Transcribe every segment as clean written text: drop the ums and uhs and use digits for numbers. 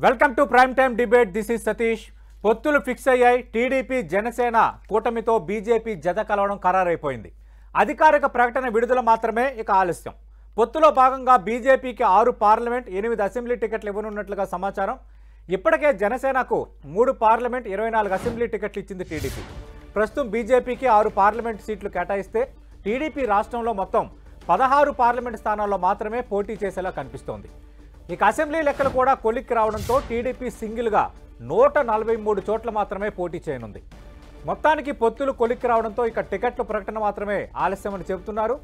Welcome to prime time debate. This is Satish. పొత్తులు fix అయ్యాయి. TDP Janasena కూటమితో BJP జత కలవడం ఖరారైపోయింది. అధికారిక ప్రకటన విడుదల మాత్రమే ఇక ఆలస్యం. పొత్తులో భాగంగా బీజేపీకి 6 పార్లమెంట్ 8 అసెంబ్లీ టికెట్లు ఇవ్వనున్నట్లుగా సమాచారం. ఇప్పటికే జనసేనకు 3 పార్లమెంట్ 24 అసెంబ్లీ టికెట్లు ఇచ్చింది టీడీపీ. ప్రస్తుతం బీజేపీకి 6 పార్లమెంట్ సీట్లు కేటాయిస్తే టీడీపీ రాష్ట్రంలో మొత్తం 16 పార్లమెంట్ స్థానాల్లో మాత్రమే పోటీ చేసేలా కనిపిస్తోంది. ఇక అసెంబ్లీ లెక్కలు కూడా కొలిక్కి రావడంతో టీడీపీ సింగిల్గా 143 చోట్ల మాత్రమే పోటీ చేయనుంది. మొత్తానికి పొత్తులు కొలిక్కి రావడంతో ఇక టికెట్ల ప్రకటన మాత్రమే ఆలస్యమని చెబుతున్నారు.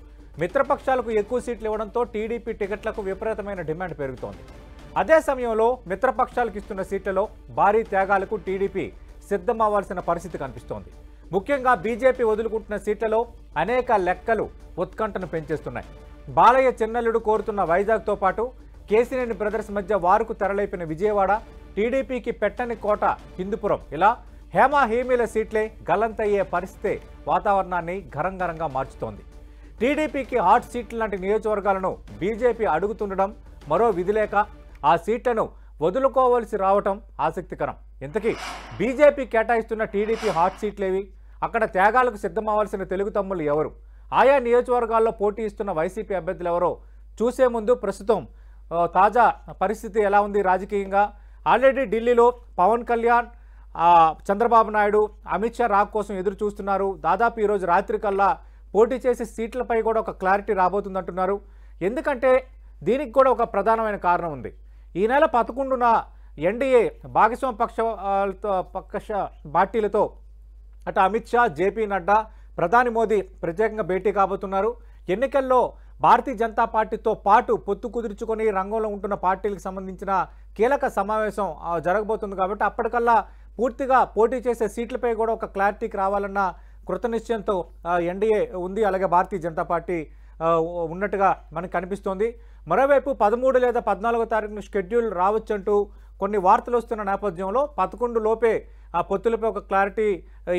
మిత్రపక్షాలకు ఎక్కువ సీట్లు ఇవ్వడంతో టీడీపీ టికెట్లకు విపరీతమైన డిమాండ్ పెరుగుతోంది. అదే సమయంలో మిత్రపక్షాలకు ఇస్తున్న సీట్లలో భారీ త్యాగాలకు టీడీపీ సిద్ధమవ్వాల్సిన పరిస్థితి కనిపిస్తోంది. ముఖ్యంగా బీజేపీ వదులుకుంటున్న సీట్లలో అనేక లెక్కలు ఉత్కంఠను పెంచేస్తున్నాయి. బాలయ్య చిన్నల్లుడు కోరుతున్న వైజాగ్తో పాటు కేసినేని బ్రదర్స్ మధ్య వారుకు తెరలేపిన విజయవాడ, టీడీపీకి పెట్టని కోట హిందూపురం, ఇలా హేమీల సీట్లే గల్లంతయ్యే పరిస్థితే వాతావరణాన్ని గరంగరంగా మార్చుతోంది. టీడీపీకి హాట్ సీట్లు లాంటి నియోజకవర్గాలను బీజేపీ అడుగుతుండడం మరో విధిలేక ఆ సీట్లను వదులుకోవాల్సి రావటం ఆసక్తికరం. ఇంతకీ బీజేపీ కేటాయిస్తున్న టీడీపీ హాట్ సీట్లేవి? అక్కడ త్యాగాలకు సిద్ధమవ్వాల్సిన తెలుగు తమ్ముళ్ళు ఎవరు? ఆయా నియోజకవర్గాల్లో పోటీ ఇస్తున్న వైసీపీ అభ్యర్థులు ఎవరో చూసే ముందు ప్రస్తుతం తాజా పరిస్థితి ఎలా ఉంది రాజకీయంగా? ఆల్రెడీ ఢిల్లీలో పవన్ కళ్యాణ్, చంద్రబాబు నాయుడు, అమిత్ షా రాక్ కోసం ఎదురు చూస్తున్నారు. దాదాపు ఈరోజు రాత్రి కల్లా పోటీ చేసే సీట్లపై కూడా ఒక క్లారిటీ రాబోతుందంటున్నారు. ఎందుకంటే దీనికి కూడా ఒక ప్రధానమైన కారణం ఉంది. ఈ నెల 11న ఎన్డీఏ భాగస్వామ్య పక్ష పార్టీలతో అటు అమిత్ షా, జేపీ నడ్డా, ప్రధాని మోదీ ప్రత్యేకంగా భేటీ కాబోతున్నారు. ఎన్నికల్లో భారతీయ జనతా పార్టీతో పాటు పొత్తు కుదుర్చుకొని రంగంలో ఉంటున్న పార్టీలకు సంబంధించిన కీలక సమావేశం జరగబోతుంది. కాబట్టి అప్పటికల్లా పూర్తిగా పోటీ చేసే సీట్లపై కూడా ఒక క్లారిటీకి రావాలన్న కృతనిశ్చయంతో ఎన్డీఏ ఉంది. అలాగే భారతీయ జనతా పార్టీ ఉన్నట్టుగా మనకు కనిపిస్తోంది. మరోవైపు 13 లేదా 14వ తారీఖున షెడ్యూల్ రావచ్చంటూ కొన్ని వార్తలు వస్తున్న నేపథ్యంలో 11 లోపే ఆ పొత్తులపై ఒక క్లారిటీ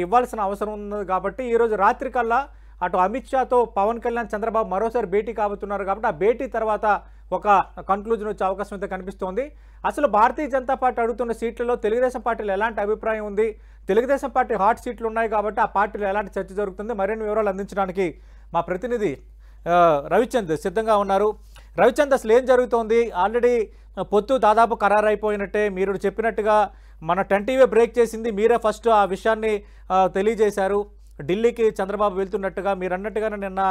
ఇవ్వాల్సిన అవసరం ఉంది. కాబట్టి ఈరోజు రాత్రి కల్లా అటు అమిత్ షాతో పవన్ కళ్యాణ్, చంద్రబాబు మరోసారి భేటీ కాబోతున్నారు. కాబట్టి ఆ భేటీ తర్వాత ఒక కన్క్లూజన్ వచ్చే అవకాశం అయితే కనిపిస్తోంది. అసలు భారతీయ జనతా పార్టీ అడుగుతున్న సీట్లలో తెలుగుదేశం పార్టీలో ఎలాంటి అభిప్రాయం ఉంది? తెలుగుదేశం పార్టీ హాట్ సీట్లు ఉన్నాయి కాబట్టి ఆ పార్టీలో ఎలాంటి చర్చ జరుగుతుంది? మరిన్ని వివరాలు అందించడానికి మా ప్రతినిధి రవిచంద్ సిద్ధంగా ఉన్నారు. రవిచంద్, అసలు ఏం జరుగుతోంది? ఆల్రెడీ పొత్తు దాదాపు ఖరారైపోయినట్టే. మీరు చెప్పినట్టుగా మన 10 టీవీ బ్రేక్ చేసింది, మీరే ఫస్ట్ ఆ విషయాన్ని తెలియజేశారు. ఢిల్లీకి చంద్రబాబు వెళ్తున్నట్టుగా మీరు అన్నట్టుగానే నిన్న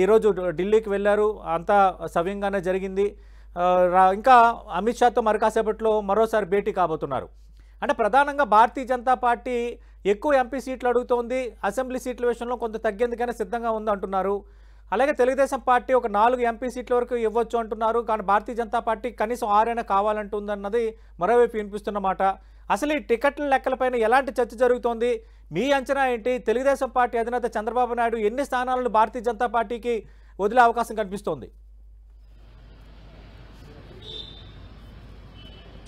ఈరోజు ఢిల్లీకి వెళ్ళారు. అంతా సవ్యంగానే జరిగింది. ఇంకా అమిత్ షాతో మరి కాసేపట్లో మరోసారి భేటీ కాబోతున్నారు. అంటే ప్రధానంగా భారతీయ జనతా పార్టీ ఎక్కువ ఎంపీ సీట్లు అడుగుతోంది. అసెంబ్లీ సీట్ల విషయంలో కొంత తగ్గేందుకైనా సిద్ధంగా ఉంది అంటున్నారు. అలాగే తెలుగుదేశం పార్టీ ఒక 4 ఎంపీ సీట్ల వరకు ఇవ్వచ్చు అంటున్నారు. కానీ భారతీయ జనతా పార్టీ కనీసం 6 కావాలంటుందన్నది మరోవైపు వినిపిస్తున్న మాట. అసలు ఈ టికెట్ల లెక్కలపైన ఎలాంటి చర్చ జరుగుతోంది? మీ అంచనా ఏంటి? తెలుగుదేశం పార్టీ అధినేత చంద్రబాబు నాయుడు ఎన్ని స్థానాలను భారతీయ జనతా పార్టీకి వదిలే అవకాశం కనిపిస్తోంది?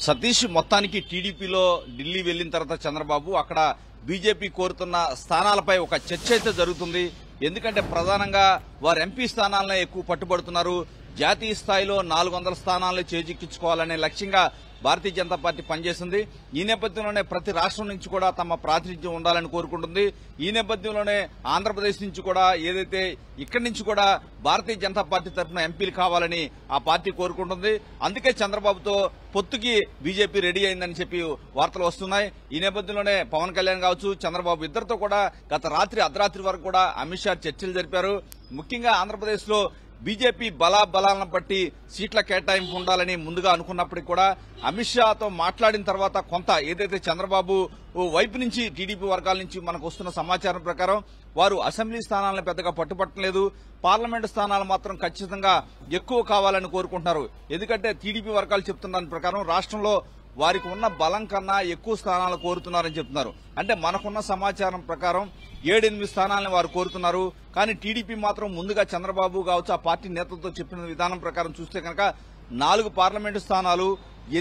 సతీష్, మొత్తానికి టీడీపీలో ఢిల్లీ వెళ్లిన తర్వాత చంద్రబాబు అక్కడ బీజేపీ కోరుతున్న స్థానాలపై ఒక చర్చ అయితే జరుగుతుంది. ఎందుకంటే ప్రధానంగా వారు ఎంపీ స్థానాలనే ఎక్కువ పట్టుబడుతున్నారు. జాతీయ స్థాయిలో 400 స్థానాలను చేజిక్కించుకోవాలనే లక్ష్యంగా భారతీయ జనతా పార్టీ పనిచేసింది. ఈ నేపథ్యంలోనే ప్రతి రాష్ట్రం నుంచి కూడా తమ ప్రాతినిధ్యం ఉండాలని కోరుకుంటుంది. ఈ నేపథ్యంలోనే ఆంధ్రప్రదేశ్ నుంచి కూడా ఏదైతే ఇక్కడి నుంచి కూడా భారతీయ జనతా పార్టీ తరఫున ఎంపీలు కావాలని ఆ పార్టీ కోరుకుంటుంది. అందుకే చంద్రబాబుతో పొత్తుకి బీజేపీ రెడీ అయిందని చెప్పి వార్తలు వస్తున్నాయి. ఈ నేపథ్యంలోనే పవన్ కళ్యాణ్ కావచ్చు, చంద్రబాబు ఇద్దరితో కూడా గత రాత్రి అర్ధరాత్రి వరకు కూడా అమిత్ షా చర్చలు జరిపారు. ముఖ్యంగా ఆంధ్రప్రదేశ్ లో బీజేపీ బలాలను బట్టి సీట్ల కేటాయింపు ఉండాలని ముందుగా అనుకున్నప్పటికీ కూడా అమిత్ షాతో మాట్లాడిన తర్వాత కొంత ఏదైతే చంద్రబాబు వైపు నుంచి టీడీపీ వర్గాల నుంచి మనకు వస్తున్న సమాచారం ప్రకారం వారు అసెంబ్లీ స్థానాలను పెద్దగా పట్టుపట్టలేదు. పార్లమెంటు స్థానాలు మాత్రం ఖచ్చితంగా ఎక్కువ కావాలని కోరుకుంటున్నారు. ఎందుకంటే టీడీపీ వర్గాలు చెప్తున్న దాని ప్రకారం రాష్ట్రంలో వారికి ఉన్న బలం కన్నా ఎక్కువ స్థానాలు కోరుతున్నారని చెప్తున్నారు. అంటే మనకున్న సమాచారం ప్రకారం 7-8 స్థానాలను వారు కోరుతున్నారు. కానీ టీడీపీ మాత్రం ముందుగా చంద్రబాబు కావచ్చు ఆ పార్టీ నేతలతో చెప్పిన విధానం ప్రకారం చూస్తే కనుక 4 పార్లమెంటు స్థానాలు,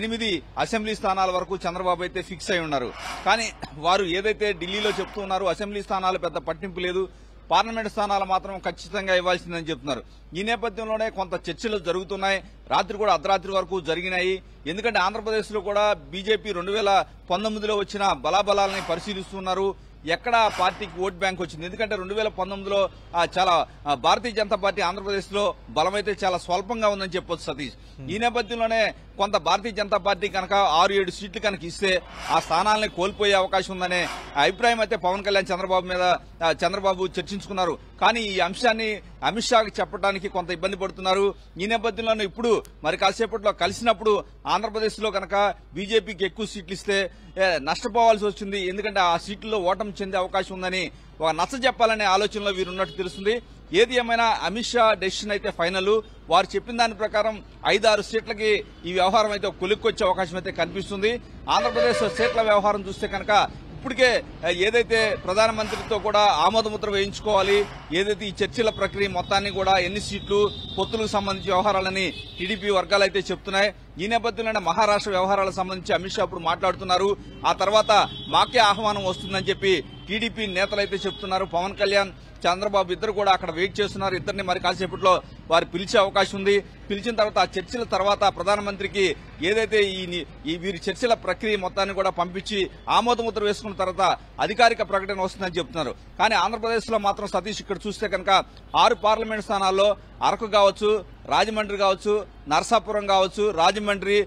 8 అసెంబ్లీ స్థానాల వరకు చంద్రబాబు అయితే ఫిక్స్ అయి ఉన్నారు. కానీ వారు ఏదైతే ఢిల్లీలో చెప్తూ ఉన్నారో అసెంబ్లీ స్థానాలు పెద్ద పట్టింపు లేదు, పార్లమెంట్ స్థానాలు మాత్రం ఖచ్చితంగా ఇవ్వాల్సిందని చెప్తున్నారు. ఈ నేపథ్యంలోనే కొంత చర్చలు జరుగుతున్నాయి. రాత్రి కూడా అర్ధరాత్రి వరకు జరిగినాయి. ఎందుకంటే ఆంధ్రప్రదేశ్ లో కూడా బీజేపీ 2019లో వచ్చిన బలాబలాలని పరిశీలిస్తున్నారు. ఎక్కడ పార్టీకి ఓట్ బ్యాంక్ వచ్చింది. ఎందుకంటే 2019లో చాలా భారతీయ జనతా పార్టీ ఆంధ్రప్రదేశ్ లో బలమైతే చాలా స్వల్పంగా ఉందని చెప్పొచ్చు సతీష్. ఈ నేపథ్యంలోనే కొంత భారతీయ జనతా పార్టీ కనుక 6-7 సీట్లు కనుక ఇస్తే ఆ స్థానాలని కోల్పోయే అవకాశం ఉందనే అభిప్రాయం అయితే పవన్ కళ్యాణ్ చంద్రబాబు చర్చించుకున్నారు. కానీ ఈ అంశాన్ని అమిత్ షాకి చెప్పడానికి కొంత ఇబ్బంది పడుతున్నారు. ఈ నేపథ్యంలోనే ఇప్పుడు మరి కాసేపట్లో కలిసినప్పుడు ఆంధ్రప్రదేశ్ లో కనుక బీజేపీకి ఎక్కువ సీట్లు ఇస్తే నష్టపోవాల్సి వచ్చింది. ఎందుకంటే ఆ సీట్లలో ఓటమి చెందే అవకాశం ఉందని ఒక నచ్చ చెప్పాలనే ఆలోచనలో వీరున్నట్టు తెలుస్తుంది. ఏది ఏమైనా అమిత్ షా డెసిషన్ అయితే ఫైనల్. వారు చెప్పిన దాని ప్రకారం 5-6 సీట్లకి ఈ వ్యవహారం అయితే కొలిక్కొచ్చే అవకాశం అయితే కనిపిస్తుంది. ఆంధ్రప్రదేశ్ సీట్ల వ్యవహారం చూస్తే కనుక ఇప్పటికే ఏదైతే ప్రధానమంత్రితో కూడా ఆమోదముద్ర వేయించుకోవాలి, ఏదైతే ఈ చర్చల ప్రక్రియ మొత్తాన్ని కూడా ఎన్ని సీట్లు పొత్తులకు సంబంధించి వ్యవహారాలని టీడీపీ వర్గాలు అయితే చెప్తున్నాయి. ఈ నేపథ్యంలోనే మహారాష్ట్ర వ్యవహారాలకు సంబంధించి అమిత్ షా ఇప్పుడు మాట్లాడుతున్నారు. ఆ తర్వాత మాకే ఆహ్వానం వస్తుందని చెప్పి టీడీపీ నేతలు అయితే చెప్తున్నారు. పవన్ కళ్యాణ్ చంద్రబాబు ఇద్దరు కూడా అక్కడ వెయిట్ చేస్తున్నారు. ఇద్దరిని మరి కాసేపట్లో వారు పిలిచే అవకాశం ఉంది. పిలిచిన తర్వాత ఆ చర్చల తర్వాత ప్రధానమంత్రికి ఏదైతే ఈ వీరి చర్చల ప్రక్రియ మొత్తాన్ని కూడా పంపించి ఆమోదముద్ర వేసుకున్న తర్వాత అధికారిక ప్రకటన వస్తుందని చెప్తున్నారు. కానీ ఆంధ్రప్రదేశ్ లో మాత్రం సతీష్ ఇక్కడ చూస్తే కనుక 6 పార్లమెంట్ స్థానాల్లో అరకు కావచ్చు, రాజమండ్రి కావచ్చు, నరసాపురం కావచ్చు, రాజమండ్రి,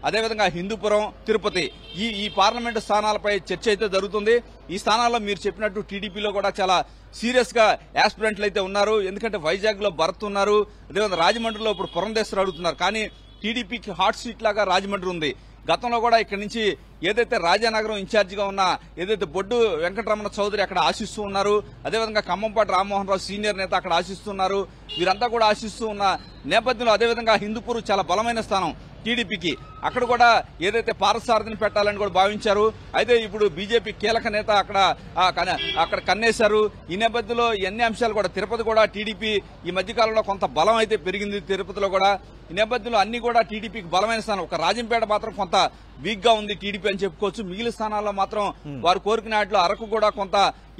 అదేవిధంగా హిందూపురం, తిరుపతి ఈ పార్లమెంటు స్థానాలపై చర్చ అయితే జరుగుతుంది. ఈ స్థానాల్లో మీరు చెప్పినట్టు టీడీపీలో కూడా చాలా సీరియస్ గా యాస్పిరెంట్లు అయితే ఉన్నారు. ఎందుకంటే వైజాగ్ లో భరత్ ఉన్నారు, అదేవిధంగా రాజమండ్రిలో ఇప్పుడు పురంధేశ్వర్ అడుగుతున్నారు. కానీ టీడీపీకి హాట్ సీట్ లాగా రాజమండ్రి ఉంది. గతంలో కూడా ఇక్కడి నుంచి ఏదైతే రాజానగరం ఇన్ఛార్జిగా ఉన్న ఏదైతే బొడ్డు వెంకటరమణ చౌదరి అక్కడ ఆశిస్తూ ఉన్నారు, అదేవిధంగా ఖమ్మంపాటి రామ్మోహన్ రావు సీనియర్ నేత అక్కడ ఆశిస్తున్నారు. వీరంతా కూడా ఆశిస్తూ ఉన్న నేపథ్యంలో అదేవిధంగా హిందూపూర్ చాలా బలమైన స్థానం టీడీపీకి. అక్కడ కూడా ఏదైతే పారసారథిని పెట్టాలని కూడా భావించారు. అయితే ఇప్పుడు బీజేపీ కీలక నేత అక్కడ కన్నేశారు. ఈ నేపథ్యంలో ఎన్ని అంశాలు కూడా తిరుపతి కూడా టీడీపీ ఈ మధ్యకాలంలో కొంత బలం అయితే పెరిగింది తిరుపతిలో కూడా. ఈ నేపథ్యంలో అన్ని కూడా టీడీపీకి బలమైన స్థానం. ఒక రాజంపేట మాత్రం కొంత వీక్ గా ఉంది టీడీపీ అని చెప్పుకోవచ్చు. మిగిలిన స్థానాల్లో మాత్రం వారు కోరుకునే వాటిలో అరకు కూడా కొంత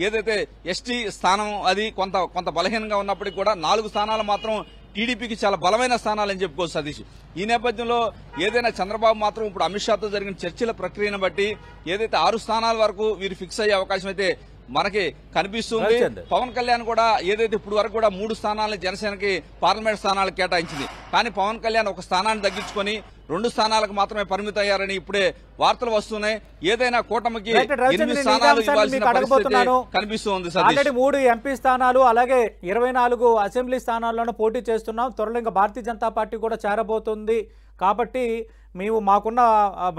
ఏదైతే ఎస్టీ స్థానం అది కొంత బలహీనంగా ఉన్నప్పటికీ కూడా 4 స్థానాలు మాత్రం టీడీపీకి చాలా బలమైన స్థానాలని చెప్పుకోవచ్చు సతీష్. ఈ నేపథ్యంలో ఏదైనా చంద్రబాబు మాత్రం ఇప్పుడు అమిత్ షాతో జరిగిన చర్చల ప్రక్రియను బట్టి ఏదైతే 6 స్థానాల వరకు వీరు ఫిక్స్ అయ్యే అవకాశం అయితే మనకి కనిపిస్తుంది. పవన్ కళ్యాణ్ కూడా ఏదైతే ఇప్పుడు వరకు కూడా 3 స్థానాలను జనసేనకి పార్లమెంట్ స్థానాలకు కేటాయించింది. కానీ పవన్ కళ్యాణ్ ఒక స్థానాన్ని తగ్గించుకొని 2 స్థానాలకు మాత్రమే పరిమితం అయ్యారని ఇప్పుడే వార్తలు వస్తున్నాయి. ఏదైనా కూటమికి 8 స్థానాలు ఇవ్వాల్సిన పరిస్థితి కనిపిస్తుంది. ఆల్రెడీ 3 ఎంపీ స్థానాలు అలాగే 24 అసెంబ్లీ స్థానాల్లోనూ పోటీ చేస్తున్నాం. త్వరలో ఇంకా భారతీయ జనతా పార్టీ కూడా చేరబోతుంది. కాబట్టి మేము మాకున్న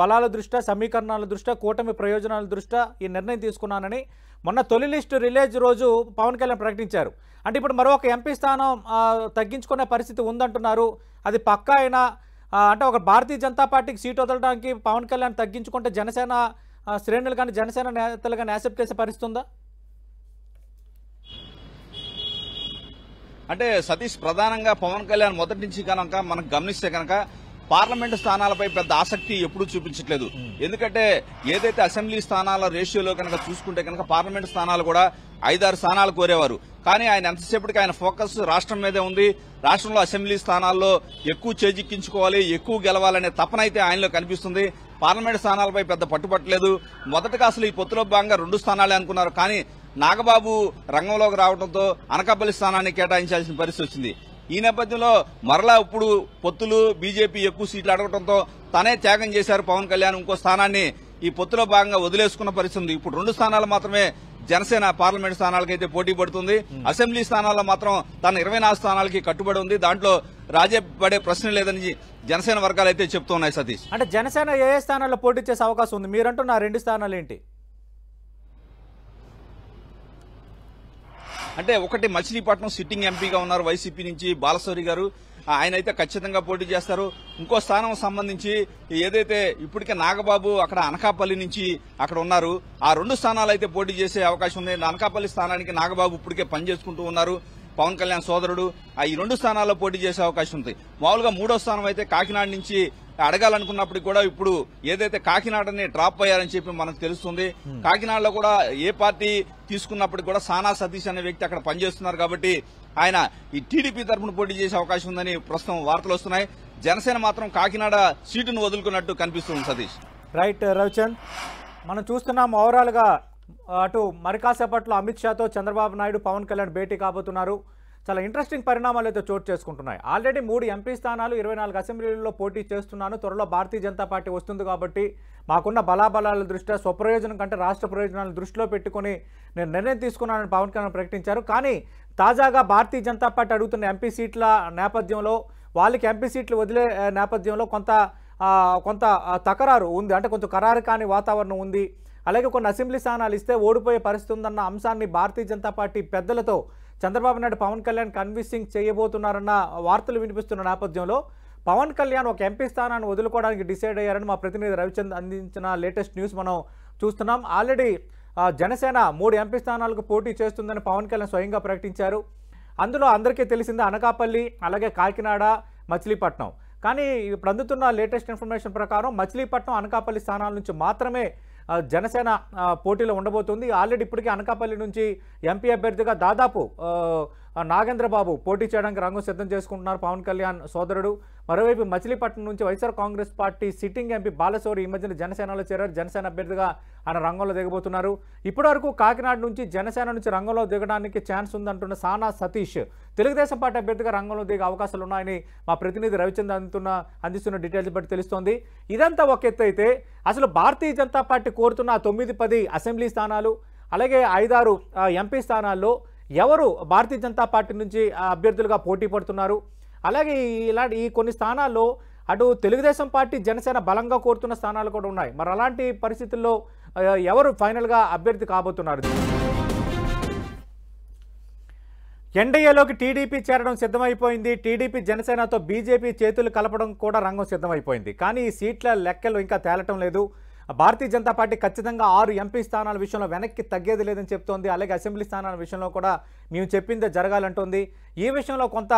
బలాల దృష్ట్యా, సమీకరణాల దృష్ట్యా, కూటమి ప్రయోజనాల దృష్ట్యా ఈ నిర్ణయం తీసుకున్నానని మొన్న తొలి లిస్టు రిలీజ్ రోజు పవన్ కళ్యాణ్ ప్రకటించారు. అంటే ఇప్పుడు మరొక ఎంపీ స్థానం తగ్గించుకునే పరిస్థితి ఉందంటున్నారు. అది పక్కా అయినా అంటే ఒక భారతీయ జనతా పార్టీకి సీట్ వదలడానికి పవన్ కళ్యాణ్ తగ్గించుకుంటే జనసేన శ్రేణులు కానీ జనసేన నేతలు కానీ యాక్సెప్ట్ చేసే పరిస్థితి ఉందా? అంటే సతీష్ ప్రధానంగా పవన్ కళ్యాణ్ మొదటి నుంచి కనుక మనం గమనిస్తే కనుక పార్లమెంటు స్థానాలపై పెద్ద ఆసక్తి ఎప్పుడూ చూపించట్లేదు. ఎందుకంటే ఏదైతే అసెంబ్లీ స్థానాల రేషియోలో కనుక చూసుకుంటే కనుక పార్లమెంటు స్థానాలు కూడా 5-6 స్థానాలు కోరేవారు. కానీ ఆయన ఎంతసేపటికి ఆయన ఫోకస్ రాష్ట్రం మీదే ఉంది. రాష్ట్రంలో అసెంబ్లీ స్థానాల్లో ఎక్కువ చేజిక్కించుకోవాలి, ఎక్కువ గెలవాలనే తపన అయితే ఆయనలో కనిపిస్తుంది. పార్లమెంటు స్థానాలపై పెద్ద పట్టుపట్టలేదు. మొదటగా అసలు ఈ పొత్తులో భాగంగా 2 స్థానాలే అనుకున్నారు. కానీ నాగబాబు రంగంలోకి రావడంతో అనకాపల్లి స్థానాన్ని కేటాయించాల్సిన పరిస్థితి వచ్చింది. ఈ నేపథ్యంలో మరలా ఇప్పుడు పొత్తులు బీజేపీ ఎక్కువ సీట్లు అడగడంతో తనే త్యాగం చేశారు పవన్ కళ్యాణ్. ఇంకో స్థానాన్ని ఈ పొత్తులో భాగంగా వదిలేసుకున్న పరిస్థితి. ఇప్పుడు 2 స్థానాలు మాత్రమే జనసేన పార్లమెంట్ స్థానాలకైతే పోటీ పడుతుంది. అసెంబ్లీ స్థానాల్లో మాత్రం తన 24 స్థానాలకి కట్టుబడి ఉంది. దాంట్లో రాజీ పడే ప్రశ్న లేదని జనసేన వర్గాలు అయితే చెప్తున్నాయి సతీష్. అంటే జనసేన ఏ స్థానాల్లో పోటీ చేసే అవకాశం ఉంది? మీరంటున్న 2 స్థానాలు ఏంటి? అంటే ఒకటి మచిలీపట్నం సిట్టింగ్ ఎంపీగా ఉన్నారు వైసీపీ నుంచి బాలశౌరి గారు, ఆయన అయితే ఖచ్చితంగా పోటీ చేస్తారు. ఇంకో స్థానం సంబంధించి ఏదైతే ఇప్పటికే నాగబాబు అక్కడ అనకాపల్లి నుంచి అక్కడ ఉన్నారు, ఆ 2 స్థానాలు అయితే పోటీ చేసే అవకాశం ఉంది. అనకాపల్లి స్థానానికి నాగబాబు ఇప్పటికే పనిచేసుకుంటూ ఉన్నారు, పవన్ కళ్యాణ్ సోదరుడు. ఈ 2 స్థానాల్లో పోటీ చేసే అవకాశం ఉంది. మామూలుగా 3వ స్థానం అయితే కాకినాడ నుంచి అడగాలనుకున్నప్పుడు కూడా ఇప్పుడు ఏదైతే కాకినాడని డ్రాప్ అయ్యారని చెప్పి మనకు తెలుస్తుంది. కాకినాడలో కూడా ఏ పార్టీ తీసుకున్నప్పుడు కూడా సానా సతీష్ అనే వ్యక్తి అక్కడ పనిచేస్తున్నారు కాబట్టి ఆయన ఈ టీడీపీ తరఫున పోటీ చేసే అవకాశం ఉందని ప్రస్తుతం వార్తలు వస్తున్నాయి. జనసేన మాత్రం కాకినాడ సీటును వదులుకున్నట్టు కనిపిస్తుంది. సతీష్. రైట్ రవిచంద్, మనం చూస్తున్నాం ఓవరాల్గా అటు మరి కాసేపట్లో అమిత్ షాతో చంద్రబాబు నాయుడు పవన్ కళ్యాణ్ భేటీ కాబోతున్నారు. చాలా ఇంట్రెస్టింగ్ పరిణామాలు అయితే చోటు చేసుకుంటున్నాయి. ఆల్రెడీ 3 ఎంపీ స్థానాలు 24 అసెంబ్లీల్లో పోటీ చేస్తున్నాను, త్వరలో భారతీయ జనతా పార్టీ వస్తుంది కాబట్టి మాకున్న బలాబలాల దృష్ట్యా స్వప్రయోజనం కంటే రాష్ట్ర ప్రయోజనాలను దృష్టిలో పెట్టుకుని నేను నిర్ణయం తీసుకున్నానని పవన్ కళ్యాణ్ ప్రకటించారు. కానీ తాజాగా భారతీయ జనతా పార్టీ అడుగుతున్న ఎంపీ సీట్ల నేపథ్యంలో వాళ్ళకి ఎంపీ సీట్లు వదిలే నేపథ్యంలో కొంత తకరారు ఉంది, అంటే కొంచెం ఖరారు కాని వాతావరణం ఉంది. అలాగే కొన్ని అసెంబ్లీ స్థానాలు ఇస్తే ఓడిపోయే పరిస్థితి ఉందన్న అంశాన్ని భారతీయ జనతా పార్టీ పెద్దలతో చంద్రబాబు నాయుడు పవన్ కళ్యాణ్ కన్విన్సింగ్ చేయబోతున్నారన్న వార్తలు వినిపిస్తున్న నేపథ్యంలో పవన్ కళ్యాణ్ ఒక ఎంపీ స్థానాన్ని వదులుకోవడానికి డిసైడ్ అయ్యారని మా ప్రతినిధి రవిచంద్ అందించిన లేటెస్ట్ న్యూస్ మనం చూస్తున్నాం. ఆల్రెడీ జనసేన 3 ఎంపీ స్థానాలకు పోటీ చేస్తుందని పవన్ కళ్యాణ్ స్వయంగా ప్రకటించారు. అందులో అందరికీ తెలిసిందే అనకాపల్లి, అలాగే కాకినాడ, మచిలీపట్నం. కానీ ఇప్పుడు అందుతున్న లేటెస్ట్ ఇన్ఫర్మేషన్ ప్రకారం మచిలీపట్నం, అనకాపల్లి స్థానాల నుంచి మాత్రమే జనసేన పోటీలో ఉండబోతుంది. ఆల్రెడీ ఇప్పటికీ అనకాపల్లి నుంచి ఎంపీ అభ్యర్థిగా దాదాపు నాగేంద్రబాబు పోటీ చేయడానికి రంగం సిద్ధం చేసుకుంటున్నారు పవన్ కళ్యాణ్ సోదరుడు. మరోవైపు మచిలీపట్నం నుంచి YSR Congress party sitting MP Balashowry ఈ మధ్యన జనసేనలో చేరారు. జనసేన అభ్యర్థిగా ఆయన రంగంలో దిగబోతున్నారు. ఇప్పటివరకు కాకినాడ నుంచి జనసేన నుంచి రంగంలో దిగడానికి ఛాన్స్ ఉందంటున్న సానా సతీష్ తెలుగుదేశం పార్టీ అభ్యర్థిగా రంగంలో దిగే అవకాశాలు ఉన్నాయని మా ప్రతినిధి రవిచంద్ అందిస్తున్న డీటెయిల్స్ బట్టి తెలుస్తోంది. ఇదంతా ఒక ఎత్తు అయితే అసలు భారతీయ జనతా పార్టీ కోరుతున్న 9-10 అసెంబ్లీ స్థానాలు, అలాగే 5-6 ఎంపీ స్థానాల్లో ఎవరు భారతీయ జనతా పార్టీ నుంచి అభ్యర్థులుగా పోటీ పడుతున్నారు, అలాగే ఇలాంటి ఈ కొన్ని స్థానాల్లో అటు తెలుగుదేశం పార్టీ జనసేన బలంగా కోరుతున్న స్థానాలు కూడా ఉన్నాయి. మరి అలాంటి పరిస్థితుల్లో ఎవరు ఫైనల్గా అభ్యర్థి కాబోతున్నారు? ఎన్డీఏలోకి టీడీపీ చేరడం సిద్ధమైపోయింది. టీడీపీ జనసేనతో బీజేపీ చేతులు కలపడం కూడా రంగం సిద్ధమైపోయింది. కానీ ఈ సీట్ల లెక్కలు ఇంకా తేలటం లేదు. భారతీయ జనతా పార్టీ ఖచ్చితంగా 6 ఎంపీ స్థానాల విషయంలో వెనక్కి తగ్గేది లేదని చెప్తోంది. అలాగే అసెంబ్లీ స్థానాల విషయంలో కూడా మేము చెప్పిందే జరగాలంటోంది. ఈ విషయంలో కొంత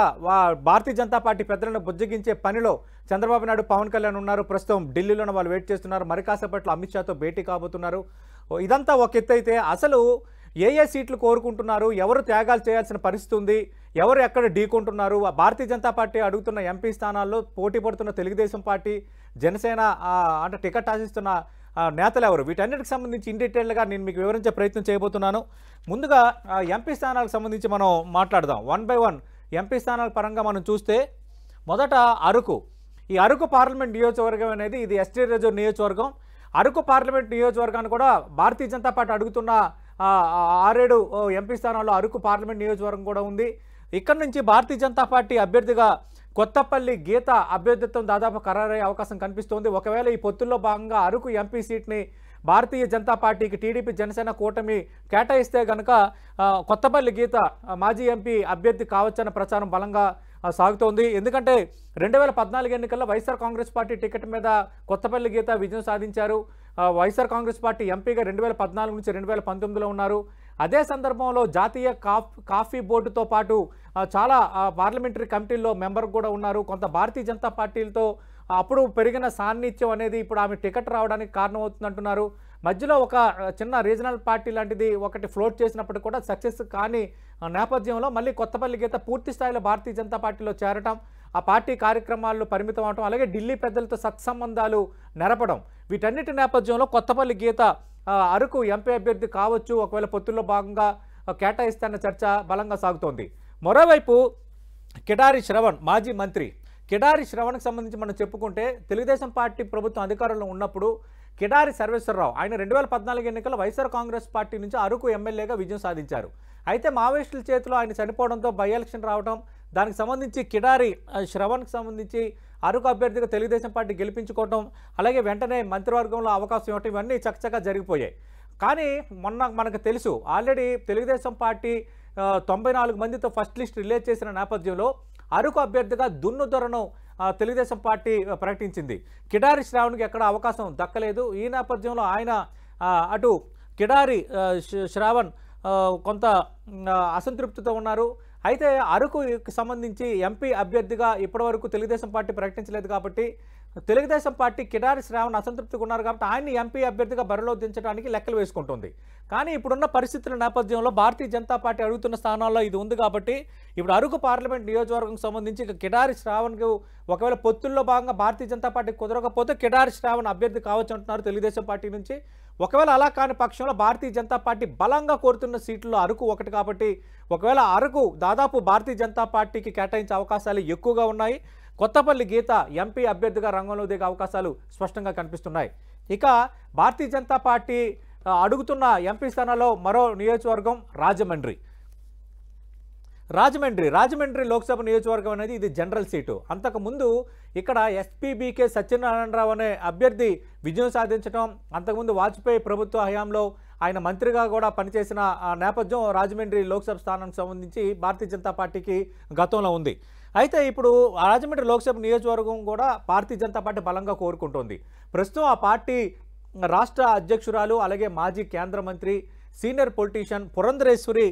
భారతీయ జనతా పార్టీ పెద్దలను బుజ్జగించే పనిలో చంద్రబాబు నాయుడు పవన్ కళ్యాణ్ ఉన్నారు. ప్రస్తుతం ఢిల్లీలోనే వాళ్ళు వెయిట్ చేస్తున్నారు. మరి కాసేపట్లో అమిత్ షాతో భేటీ కాబోతున్నారు. ఇదంతా ఒక ఎత్తు అయితే అసలు ఏ సీట్లు కోరుకుంటున్నారు, ఎవరు త్యాగాలు చేయాల్సిన పరిస్థితి ఉంది, ఎవరు ఎక్కడ ఢీకొంటున్నారు, భారతీయ జనతా పార్టీ అడుగుతున్న ఎంపీ స్థానాల్లో పోటీ పడుతున్న తెలుగుదేశం పార్టీ, జనసేన అంటే టికెట్ ఆశిస్తున్న నేతలు ఎవరు, వీటన్నిటికి సంబంధించి ఇన్ డీటెయిల్గా నేను మీకు వివరించే ప్రయత్నం చేయబోతున్నాను. ముందుగా ఎంపీ స్థానాలకు సంబంధించి మనం మాట్లాడదాం. 1 by 1 ఎంపీ స్థానాల పరంగా మనం చూస్తే మొదట అరకు. ఈ అరకు పార్లమెంట్ నియోజకవర్గం అనేది ఇది ఎస్టీ రిజర్వ్ నియోజకవర్గం. అరకు పార్లమెంట్ నియోజకవర్గాన్ని కూడా భారతీయ జనతా పార్టీ అడుగుతున్న 6-7 ఎంపీ స్థానాల్లో అరకు పార్లమెంట్ నియోజకవర్గం కూడా ఉంది. ఇక్కడ నుంచి భారతీయ జనతా పార్టీ అభ్యర్థిగా కొత్తపల్లి గీత అభ్యర్థిత్వం దాదాపు ఖరారయ్యే అవకాశం కనిపిస్తోంది. ఒకవేళ ఈ పొత్తుల్లో భాగంగా అరకు ఎంపీ సీట్ని భారతీయ జనతా పార్టీకి టీడీపీ జనసేన కూటమి కేటాయిస్తే కనుక కొత్తపల్లి గీత మాజీ ఎంపీ అభ్యర్థి కావచ్చన్న ప్రచారం బలంగా సాగుతోంది. ఎందుకంటే 2014 ఎన్నికల్లో వైఎస్ఆర్ కాంగ్రెస్ పార్టీ టికెట్ మీద కొత్తపల్లి గీత విజయం సాధించారు. వైఎస్ఆర్ కాంగ్రెస్ పార్టీ ఎంపీగా 2014 నుంచి 2019లో ఉన్నారు. అదే సందర్భంలో జాతీయ కాఫీ బోర్డుతో పాటు చాలా పార్లమెంటరీ కమిటీల్లో మెంబర్ కూడా ఉన్నారు. కొంత భారతీయ జనతా పార్టీలతో అప్పుడు పెరిగిన సాన్నిధ్యం అనేది ఇప్పుడు ఆమె టికెట్ రావడానికి కారణమవుతుందంటున్నారు. మధ్యలో ఒక చిన్న రీజనల్ పార్టీ లాంటిది ఒకటి ఫ్లోట్ చేసినప్పటికీ కూడా సక్సెస్ కాని నేపథ్యంలో మళ్ళీ కొత్తపల్లి గీత పూర్తి స్థాయిలో భారతీయ జనతా పార్టీలో చేరటం, ఆ పార్టీ కార్యక్రమాల్లో పరిమితం అవటం, అలాగే ఢిల్లీ పెద్దలతో సత్సంబంధాలు నెరపడం, వీటన్నిటి నేపథ్యంలో కొత్తపల్లి గీత అరకు ఎంపీ అభ్యర్థి కావచ్చు ఒకవేళ పొత్తుల్లో భాగంగా కేటాయిస్తాన్న చర్చ బలంగా సాగుతోంది. మరోవైపు కిడారి శ్రవణ్ మాజీ మంత్రి, కిడారి శ్రవణ్కి సంబంధించి మనం చెప్పుకుంటే తెలుగుదేశం పార్టీ ప్రభుత్వం అధికారంలో ఉన్నప్పుడు కిడారి సర్వేశ్వరరావు ఆయన 2014 ఎన్నికల్లో వైఎస్ఆర్ కాంగ్రెస్ పార్టీ నుంచి అరకు ఎమ్మెల్యేగా విజయం సాధించారు. అయితే మావోయిస్టుల చేతిలో ఆయన చనిపోవడంతో బై ఎలక్షన్ రావడం, దానికి సంబంధించి కిడారి శ్రవణ్కి సంబంధించి అరకు అభ్యర్థిగా తెలుగుదేశం పార్టీ గెలిపించుకోవటం, అలాగే వెంటనే మంత్రివర్గంలో అవకాశం ఇవ్వటం, ఇవన్నీ చకచకా జరిగిపోయాయి. కానీ మొన్న మనకు తెలుసు ఆల్రెడీ తెలుగుదేశం పార్టీ 94 మందితో ఫస్ట్ లిస్ట్ రిలీజ్ చేసిన నేపథ్యంలో అరకు అభ్యర్థిగా దున్నుదొరను తెలుగుదేశం పార్టీ ప్రకటించింది. కిడారి శ్రావణ్కి ఎక్కడ అవకాశం దక్కలేదు. ఈ నేపథ్యంలో ఆయన అటు కిడారి శ్రావణ్ కొంత అసంతృప్తితో ఉన్నారు. అయితే అరకుకి సంబంధించి ఎంపీ అభ్యర్థిగా ఇప్పటివరకు తెలుగుదేశం పార్టీ ప్రకటించలేదు కాబట్టి తెలుగుదేశం పార్టీ కిడారి శ్రావణ్ అసంతృప్తిగా ఉన్నారు కాబట్టి ఆయన్ని ఎంపీ అభ్యర్థిగా బరిలో దించడానికి లెక్కలు వేసుకుంటుంది. కానీ ఇప్పుడున్న పరిస్థితుల నేపథ్యంలో భారతీయ జనతా పార్టీ అడుగుతున్న స్థానాల్లో ఇది ఉంది కాబట్టి ఇప్పుడు అరకు పార్లమెంట్ నియోజకవర్గం సంబంధించి ఇక కిడారి శ్రావణ్కు ఒకవేళ పొత్తుల్లో భాగంగా భారతీయ జనతా పార్టీ కుదరకపోతే కిడారి శ్రావణ్ అభ్యర్థి కావచ్చు అంటున్నారు తెలుగుదేశం పార్టీ నుంచి. ఒకవేళ అలా కాని పక్షంలో భారతీయ జనతా పార్టీ బలంగా కోరుతున్న సీట్లలో అరకు ఒకటి కాబట్టి ఒకవేళ అరకు దాదాపు భారతీయ జనతా పార్టీకి కేటాయించే అవకాశాలు ఎక్కువగా ఉన్నాయి. కొత్తపల్లి గీత ఎంపీ అభ్యర్థిగా రంగంలో దిగే అవకాశాలు స్పష్టంగా కనిపిస్తున్నాయి. ఇక భారతీయ జనతా పార్టీ అడుగుతున్న ఎంపీ స్థానాల్లో మరో నియోజకవర్గం రాజమండ్రి లోక్సభ నియోజకవర్గం అనేది ఇది జనరల్ సీటు. అంతకుముందు ఇక్కడ ఎస్పీబీకే సత్యనారాయణరావు అనే అభ్యర్థి విజయం సాధించడం, అంతకుముందు వాజ్పేయి ప్రభుత్వ హయాంలో ఆయన మంత్రిగా కూడా పనిచేసిన నేపథ్యం రాజమండ్రి లోక్సభ స్థానానికి సంబంధించి భారతీయ జనతా పార్టీకి గతంలో ఉంది. అయితే ఇప్పుడు రాజమండ్రి లోక్సభ నియోజకవర్గం కూడా భారతీయ జనతా పార్టీ బలంగా కోరుకుంటోంది. ప్రస్తుతం ఆ పార్టీ రాష్ట్ర అధ్యక్షురాలు అలాగే మాజీ కేంద్ర మంత్రి సీనియర్ పొలిటీషియన్ పురంధరేశ్వరి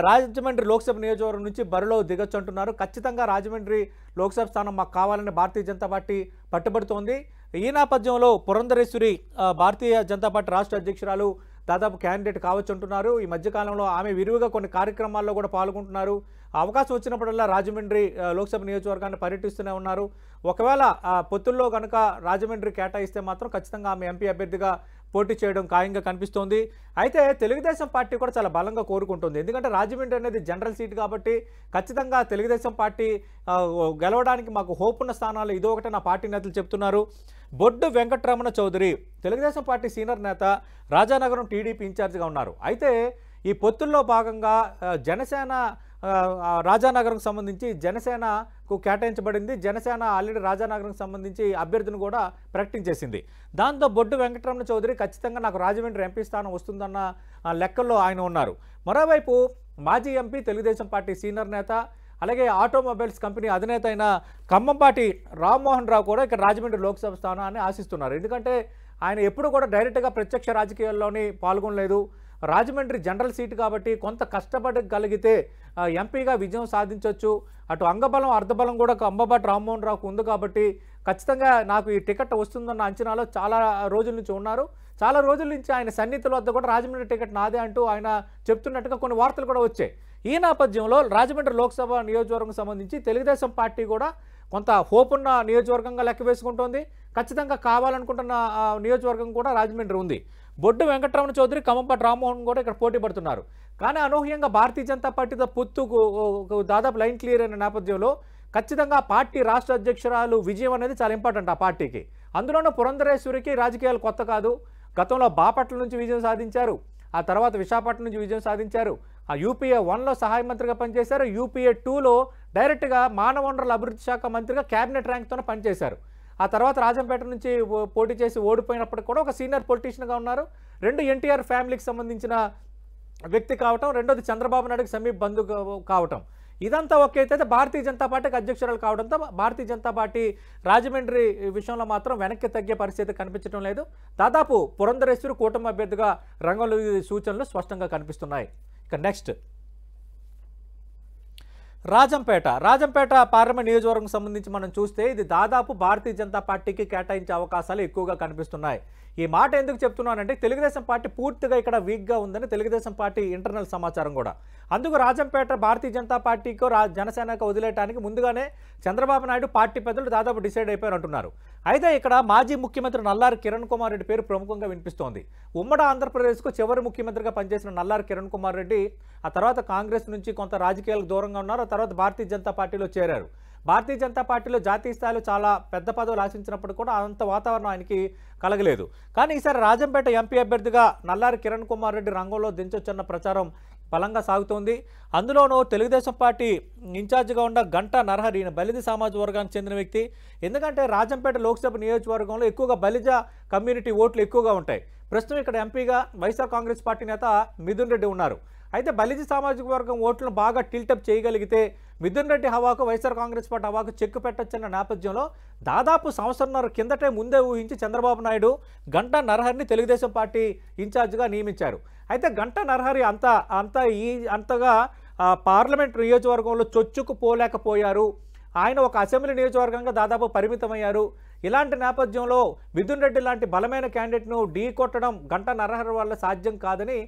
రాజమండ్రి లోక్సభ నియోజకవర్గం నుంచి బరిలో దిగొచ్చు అంటున్నారు. ఖచ్చితంగా రాజమండ్రి లోక్సభ స్థానం మాకు కావాలని భారతీయ జనతా పార్టీ పట్టుబడుతోంది. ఈ నేపథ్యంలో పురంధరేశ్వరి భారతీయ జనతా పార్టీ రాష్ట్ర అధ్యక్షురాలు దాదాపు క్యాండిడేట్ కావచ్చు అంటున్నారు. ఈ మధ్యకాలంలో ఆమె విరివిగా కొన్ని కార్యక్రమాల్లో కూడా పాల్గొంటున్నారు. అవకాశం వచ్చినప్పుడల్లా రాజమండ్రి లోక్సభ నియోజకవర్గాన్ని పర్యటిస్తూనే ఉన్నారు. ఒకవేళ పొత్తుల్లో కనుక రాజమండ్రి కేటాయిస్తే మాత్రం ఖచ్చితంగా ఆమె ఎంపీ అభ్యర్థిగా పోటీ చేయడం ఖాయంగా కనిపిస్తోంది. అయితే తెలుగుదేశం పార్టీ కూడా చాలా బలంగా కోరుకుంటుంది. ఎందుకంటే రాజమండ్రి అనేది జనరల్ సీట్ కాబట్టి ఖచ్చితంగా తెలుగుదేశం పార్టీ గెలవడానికి మాకు హోప్ ఉన్న స్థానాలు ఇదో ఒకటి నా పార్టీ నేతలు చెప్తున్నారు. బొడ్డు వెంకటరమణ చౌదరి తెలుగుదేశం పార్టీ సీనియర్ నేత, రాజానగరం టీడీపీ ఇన్ఛార్జిగా ఉన్నారు. అయితే ఈ పొత్తుల్లో భాగంగా జనసేన రాజానగరం సంబంధించి జనసేనకు కేటాయించబడింది. జనసేన ఆల్రెడీ రాజానగరం సంబంధించి అభ్యర్థిని కూడా ప్రకటించేసింది. దాంతో బొడ్డు వెంకటరమణ చౌదరి ఖచ్చితంగా నాకు రాజమండ్రి ఎంపీ స్థానం వస్తుందన్న లెక్కల్లో ఆయన ఉన్నారు. మరోవైపు మాజీ ఎంపీ తెలుగుదేశం పార్టీ సీనియర్ నేత అలాగే ఆటోమొబైల్స్ కంపెనీ అధినేత అయిన ఖమ్మంపాటి రామ్మోహన్ రావు కూడా ఇక్కడ రాజమండ్రి లోక్సభ స్థానాన్ని ఆశిస్తున్నారు. ఎందుకంటే ఆయన ఎప్పుడు కూడా డైరెక్ట్గా ప్రత్యక్ష రాజకీయాల్లోని పాల్గొనలేదు. రాజమండ్రి జనరల్ సీటు కాబట్టి కొంత కష్టపడగలిగితే ఎంపీగా విజయం సాధించవచ్చు. అటు అంగబలం అర్ధబలం కూడా ఖమ్మంపాటి రామ్మోహన్ రావుకు ఉంది కాబట్టి ఖచ్చితంగా నాకు ఈ టికెట్ వస్తుందన్న అంచనాలో చాలా రోజుల నుంచి ఉన్నారు. చాలా రోజుల నుంచి ఆయన సన్నిహితుల వద్ద కూడా రాజమండ్రి టికెట్ నాదే అంటూ ఆయన చెప్తున్నట్టుగా కొన్ని వార్తలు కూడా వచ్చాయి. ఈ నేపథ్యంలో రాజమండ్రి లోక్సభ నియోజకవర్గం సంబంధించి తెలుగుదేశం పార్టీ కూడా కొంత హోప్ ఉన్న నియోజకవర్గంగా లెక్క వేసుకుంటోంది. ఖచ్చితంగా కావాలనుకుంటున్న నియోజకవర్గం కూడా రాజమండ్రి ఉంది. బొడ్డు వెంకటరమణ చౌదరి, ఖమ్మంపాటి రామ్మోహన్ కూడా ఇక్కడ పోటీ పడుతున్నారు. కానీ అనూహ్యంగా భారతీయ జనతా పార్టీతో పొత్తుకు దాదాపు లైన్ క్లియర్ అయిన నేపథ్యంలో ఖచ్చితంగా పార్టీ రాష్ట్ర అధ్యక్షురాలు విజయం అనేది చాలా ఇంపార్టెంట్ ఆ పార్టీకి. అందులోనూ పురంధరేశ్వరికి రాజకీయాలు కొత్త కాదు. గతంలో బాపట్ల నుంచి విజయం సాధించారు, ఆ తర్వాత విశాఖపట్నం నుంచి విజయం సాధించారు. ఆ యూపీఏ 1లో సహాయ మంత్రిగా పనిచేశారు. యూపీఏ 2లో డైరెక్ట్గా మానవ వనరుల అభివృద్ధి శాఖ మంత్రిగా క్యాబినెట్ ర్యాంక్తోనే పనిచేశారు. ఆ తర్వాత రాజంపేట నుంచి పోటీ చేసి ఓడిపోయినప్పటికీ కూడా ఒక సీనియర్ పొలిటీషియన్గా ఉన్నారు. 2 ఎన్టీఆర్ ఫ్యామిలీకి సంబంధించిన వ్యక్తి కావటం, రెండోది చంద్రబాబు నాయుడుకి సమీప బంధువు కావటం, ఇదంతా ఒకే అయితే భారతీయ జనతా పార్టీకి అధ్యక్షురాలు కావడంతో భారతీయ జనతా పార్టీ రాజమండ్రి విషయంలో మాత్రం వెనక్కి తగ్గే పరిస్థితి కనిపించడం లేదు. దాదాపు పురంధరేశ్వరి కూటమి అభ్యర్థిగా రంగంలో సూచనలు స్పష్టంగా కనిపిస్తున్నాయి. ఇక నెక్స్ట్ రాజంపేట పార్లమెంట్ నియోజకవర్గం సంబంధించి మనం చూస్తే ఇది దాదాపు భారతీయ జనతా పార్టీకి కేటాయించే అవకాశాలు ఎక్కువగా కనిపిస్తున్నాయి. ఈ మాట ఎందుకు చెప్తున్నానంటే తెలుగుదేశం పార్టీ పూర్తిగా ఇక్కడ వీక్గా ఉందని తెలుగుదేశం పార్టీ ఇంటర్నల్ సమాచారం కూడా. అందుకు రాజంపేట భారతీయ జనతా పార్టీకో జనసేనకు వదిలేయడానికి ముందుగానే చంద్రబాబు నాయుడు పార్టీ పెద్దలు దాదాపు డిసైడ్ అయిపోయారు అంటున్నారు. అయితే ఇక్కడ మాజీ ముఖ్యమంత్రి నల్లారి కిరణ్ కుమార్ రెడ్డి పేరు ప్రముఖంగా వినిపిస్తోంది. ఉమ్మడి ఆంధ్రప్రదేశ్కు చివరి ముఖ్యమంత్రిగా పనిచేసిన నల్లారి కిరణ్ కుమార్ రెడ్డి ఆ తర్వాత కాంగ్రెస్ నుంచి కొంత రాజకీయాలకు దూరంగా ఉన్నారు. ఆ తర్వాత భారతీయ జనతా పార్టీలో చేరారు. భారతీయ జనతా పార్టీలో జాతీయ స్థాయిలో చాలా పెద్ద పదవులు ఆశించినప్పుడు కూడా అంత వాతావరణం ఆయనకి కలగలేదు. కానీ ఈసారి రాజంపేట ఎంపీ అభ్యర్థిగా నల్లారి కిరణ్ కుమార్ రెడ్డి రంగంలో దించొచ్చన్న ప్రచారం బలంగా సాగుతోంది. అందులోనూ తెలుగుదేశం పార్టీ ఇన్ఛార్జిగా ఉన్న గంటా నరహరి బలిజ సామాజిక వర్గానికి చెందిన వ్యక్తి. ఎందుకంటే రాజంపేట లోక్సభ నియోజకవర్గంలో ఎక్కువగా బలిజ కమ్యూనిటీ ఓట్లు ఎక్కువగా ఉంటాయి. ప్రస్తుతం ఇక్కడ ఎంపీగా వైఎస్ఆర్ కాంగ్రెస్ పార్టీ నేత మిథున్ రెడ్డి ఉన్నారు. అయితే బలిజ సామాజిక వర్గం ఓట్లను బాగా టిల్టప్ చేయగలిగితే మిథున్ రెడ్డి హవాకు వైఎస్ఆర్ కాంగ్రెస్ పార్టీ హవాకు చెక్కు పెట్టొచ్చన్న నేపథ్యంలో దాదాపు సంవత్సరంన్నర కిందటే ముందే ఊహించి చంద్రబాబు నాయుడు గంటా నరహరిని తెలుగుదేశం పార్టీ ఇన్ఛార్జిగా నియమించారు. అయితే గంటా నరహరి అంతగా పార్లమెంట్ నియోజకవర్గంలో చొచ్చుకుపోలేకపోయారు. ఆయన ఒక అసెంబ్లీ నియోజకవర్గంగా దాదాపు పరిమితమయ్యారు. ఇలాంటి నేపథ్యంలో మిథున్ రెడ్డి లాంటి బలమైన క్యాండిడేట్ను ఢీ కొట్టడం గంటా నరహరి వల్ల సాధ్యం కాదని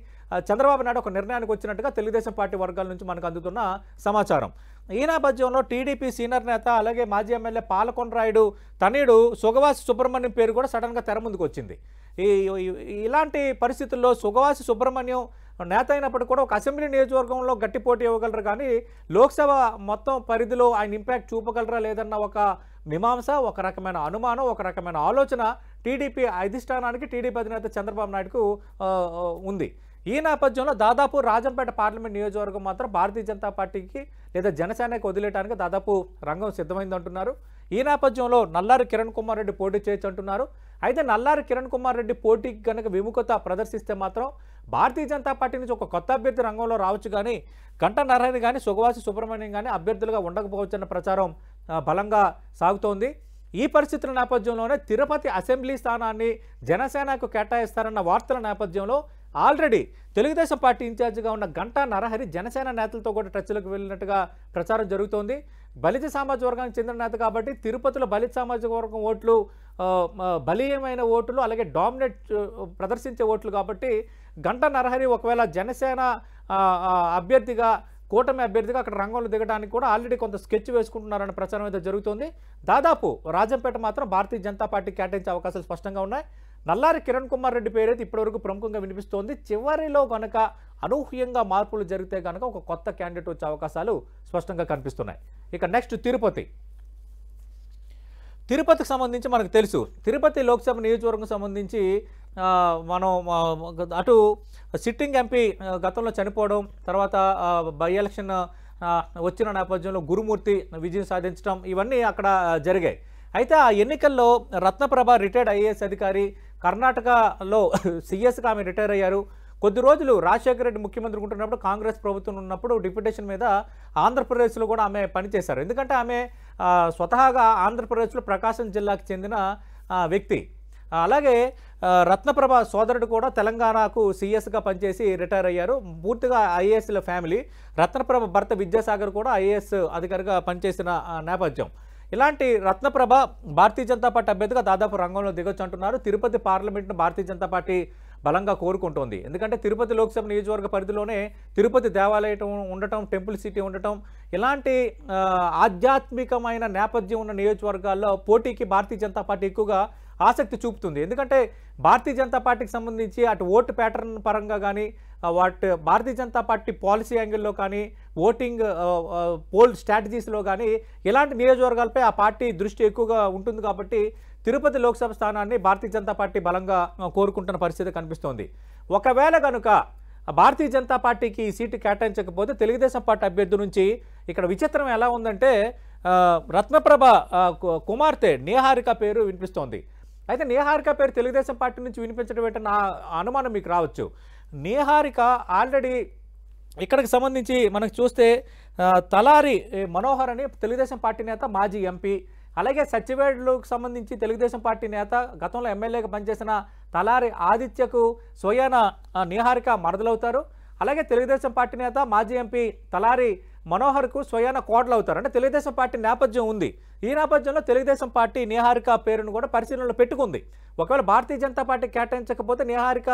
చంద్రబాబు నాయుడు ఒక నిర్ణయానికి వచ్చినట్టుగా తెలుగుదేశం పార్టీ వర్గాల నుంచి మనకు అందుతున్న సమాచారం. ఈ నేపథ్యంలో టీడీపీ సీనియర్ నేత అలాగే మాజీ ఎమ్మెల్యే పాలకొండరాయుడు తనయుడు సుగవాసి సుబ్రహ్మణ్యం పేరు కూడా సడన్గా తెర ముందుకు వచ్చింది. ఇలాంటి పరిస్థితుల్లో సుగవాసి సుబ్రహ్మణ్యం నేత అయినప్పటికీ కూడా ఒక అసెంబ్లీ నియోజకవర్గంలో గట్టి పోటీ ఇవ్వగలరు, కానీ లోక్సభ మొత్తం పరిధిలో ఆయన ఇంపాక్ట్ చూపగలరా లేదన్న ఒక మీమాంస, ఒక రకమైన అనుమానం, ఒక రకమైన ఆలోచన టీడీపీ అధిష్టానానికి, టీడీపీ అధినేత చంద్రబాబు నాయుడుకు ఉంది. ఈ నేపథ్యంలో దాదాపు రాజంపేట పార్లమెంట్ నియోజకవర్గం మాత్రం భారతీయ జనతా పార్టీకి లేదా జనసేనకి వదిలేయడానికి దాదాపు రంగం సిద్ధమైందంటున్నారు. ఈ నేపథ్యంలో నల్లారి కిరణ్ కుమార్ రెడ్డి పోటీ చేయొచ్చు అంటున్నారు. అయితే నల్లారి కిరణ్ కుమార్ రెడ్డి పోటీకి కనుక విముఖత ప్రదర్శిస్తే మాత్రం భారతీయ జనతా పార్టీ నుంచి ఒక కొత్త అభ్యర్థి రంగంలో రావచ్చు, కానీ గంటా నరహరి కానీ సుగవాసి సుబ్రహ్మణ్యం కానీ అభ్యర్థులుగా ఉండకపోవచ్చన్న ప్రచారం బలంగా సాగుతోంది. ఈ పరిస్థితుల నేపథ్యంలోనే తిరుపతి అసెంబ్లీ స్థానాన్ని జనసేనకు కేటాయిస్తారన్న వార్తల నేపథ్యంలో ఆల్రెడీ తెలుగుదేశం పార్టీ ఇన్ఛార్జిగా ఉన్న గంటా నరహరి జనసేన నేతలతో కూడా టచ్లోకి వెళ్ళినట్టుగా ప్రచారం జరుగుతోంది. బలిజ సామాజిక వర్గానికి చెందిన నేత కాబట్టి తిరుపతిలో బలిజ సామాజిక వర్గం ఓట్లు బలీయమైన ఓట్లు అలాగే డామినేట్ ప్రదర్శించే ఓట్లు కాబట్టి గంటా నరహరి ఒకవేళ జనసేన అభ్యర్థిగా కూటమి అభ్యర్థిగా అక్కడ రంగంలో దిగడానికి కూడా ఆల్రెడీ కొంత స్కెచ్ వేసుకుంటున్నారన్న ప్రచారం అయితే జరుగుతుంది. దాదాపు రాజంపేట మాత్రం భారతీయ జనతా పార్టీ కేటాయించే అవకాశాలు స్పష్టంగా ఉన్నాయి. నల్లారి కిరణ్ కుమార్ రెడ్డి పేరైతే ఇప్పటివరకు ప్రముఖంగా వినిపిస్తోంది. చివరిలో కనుక అనూహ్యంగా మార్పులు జరిగితే కనుక ఒక కొత్త క్యాండిడేట్ వచ్చే అవకాశాలు స్పష్టంగా కనిపిస్తున్నాయి. ఇక నెక్స్ట్ తిరుపతికి సంబంధించి మనకు తెలుసు, తిరుపతి లోక్సభ నియోజకవర్గం సంబంధించి మనం అటు సిట్టింగ్ ఎంపీ గతంలో చనిపోవడం, తర్వాత బై ఎలక్షన్ వచ్చిన నేపథ్యంలో గురుమూర్తి విజయం సాధించడం ఇవన్నీ అక్కడ జరిగాయి. అయితే ఆ ఎన్నికల్లో రత్నప్రభ రిటైర్డ్ ఐఏఎస్ అధికారి కర్ణాటకలో సిఎస్గా ఆమె రిటైర్ అయ్యారు. కొద్ది రోజులు రాజశేఖర రెడ్డి ముఖ్యమంత్రి ఉంటున్నప్పుడు కాంగ్రెస్ ప్రభుత్వం ఉన్నప్పుడు డిప్యూటేషన్ మీద ఆంధ్రప్రదేశ్లో కూడా ఆమె పనిచేశారు. ఎందుకంటే ఆమె స్వతహాగా ఆంధ్రప్రదేశ్లో ప్రకాశం జిల్లాకు చెందిన వ్యక్తి. అలాగే రత్నప్రభ సోదరుడు కూడా తెలంగాణకు సిఎస్గా పనిచేసి రిటైర్ అయ్యారు. పూర్తిగా ఐఏఎస్ల ఫ్యామిలీ. రత్నప్రభ భర్త విద్యాసాగర్ కూడా ఐఏఎస్ అధికారిగా పనిచేసిన నేపథ్యం. ఇలాంటి రత్నప్రభ భారతీయ జనతా పార్టీ అభ్యర్థిగా దాదాపు రంగంలో దిగొచ్చు అంటున్నారు. తిరుపతి పార్లమెంట్ను భారతీయ జనతా పార్టీ బలంగా కోరుకుంటోంది. ఎందుకంటే తిరుపతి లోక్సభ నియోజకవర్గ పరిధిలోనే తిరుపతి దేవాలయం ఉండటం, టెంపుల్ సిటీ ఉండటం, ఇలాంటి ఆధ్యాత్మికమైన నేపథ్యం ఉన్న నియోజకవర్గాల్లో పోటీకి భారతీయ జనతా పార్టీ ఎక్కువగా ఆసక్తి చూపుతుంది. ఎందుకంటే భారతీయ జనతా పార్టీకి సంబంధించి అటు ఓటు ప్యాటర్న్ పరంగా కానీ భారతీయ జనతా పార్టీ పాలసీ యాంగిల్లో కానీ ఓటింగ్ పోల్ స్ట్రాటజీస్లో కానీ ఇలాంటి నియోజకవర్గాలపై ఆ పార్టీ దృష్టి ఎక్కువగా ఉంటుంది. కాబట్టి తిరుపతి లోక్సభ స్థానాన్ని భారతీయ జనతా పార్టీ బలంగా కోరుకుంటున్న పరిస్థితి కనిపిస్తోంది. ఒకవేళ కనుక భారతీయ జనతా పార్టీకి ఈ సీటు కేటాయించకపోతే తెలుగుదేశం పార్టీ అభ్యర్థి నుంచి ఇక్కడ విచిత్రం ఎలా ఉందంటే రత్నప్రభ కుమార్తె నిహారిక పేరు వినిపిస్తోంది. అయితే నిహారిక పేరు తెలుగుదేశం పార్టీ నుంచి వినిపించడం ఏంటో నా అనుమానం మీకు రావచ్చు. నిహారిక ఆల్రెడీ ఇక్కడికి సంబంధించి మనకు చూస్తే తలారి మనోహర్ అని తెలుగుదేశం పార్టీ నేత, మాజీ ఎంపీ, అలాగే సచివేడులకు సంబంధించి తెలుగుదేశం పార్టీ నేత, గతంలో ఎమ్మెల్యేగా పనిచేసిన తలారి ఆదిత్యకు స్వయాన నిహారిక మరదలవుతారు. అలాగే తెలుగుదేశం పార్టీ నేత, మాజీ ఎంపీ తలారి మనోహర్కు స్వయాన కోడలు అవుతారు. అంటే తెలుగుదేశం పార్టీ నేపథ్యం ఉంది. ఈ నేపథ్యంలో తెలుగుదేశం పార్టీ నిహారిక పేరును కూడా పరిశీలనలో పెట్టుకుంది. ఒకవేళ భారతీయ జనతా పార్టీ కేటాయించకపోతే నిహారిక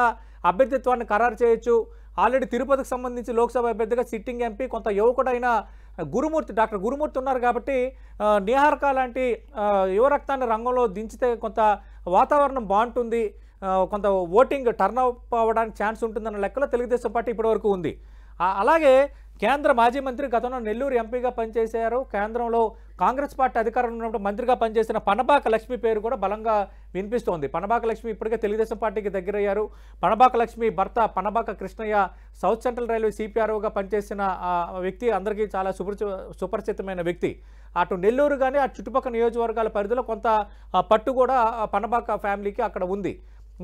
అభ్యర్థిత్వాన్ని ఖరారు చేయొచ్చు. ఆల్రెడీ తిరుపతికి సంబంధించి లోక్సభ అభ్యర్థిగా సిట్టింగ్ ఎంపీ కొంత యువకుడైన డాక్టర్ గురుమూర్తి ఉన్నారు. కాబట్టి నిహారిక లాంటి యువ రక్తాన్ని రంగంలో దించితే కొంత వాతావరణం బాగుంటుంది, కొంత ఓటింగ్ టర్న్ అప్ అవ్వడానికి ఛాన్స్ ఉంటుందన్న లెక్కలో తెలుగుదేశం పార్టీ ఇప్పటివరకు ఉంది. అలాగే కేంద్ర మాజీ మంత్రి గతంలో నెల్లూరు ఎంపీగా పనిచేశారు. కేంద్రంలో కాంగ్రెస్ పార్టీ అధికారంలో ఉన్నప్పుడు మంత్రిగా పనిచేసిన పనబాక లక్ష్మి పేరు కూడా బలంగా వినిపిస్తోంది. పనబాక లక్ష్మి ఇప్పటికే తెలుగుదేశం పార్టీకి దగ్గరయ్యారు. పనబాక లక్ష్మి భర్త Panabaka Krishnaiah south central railway సిపిఆర్ఓగా పనిచేసిన వ్యక్తి, అందరికీ చాలా సుపరిచితమైన వ్యక్తి. అటు నెల్లూరు కానీ అటు చుట్టుపక్కల నియోజకవర్గాల పరిధిలో కొంత పట్టు కూడా పనబాక ఫ్యామిలీకి అక్కడ ఉంది.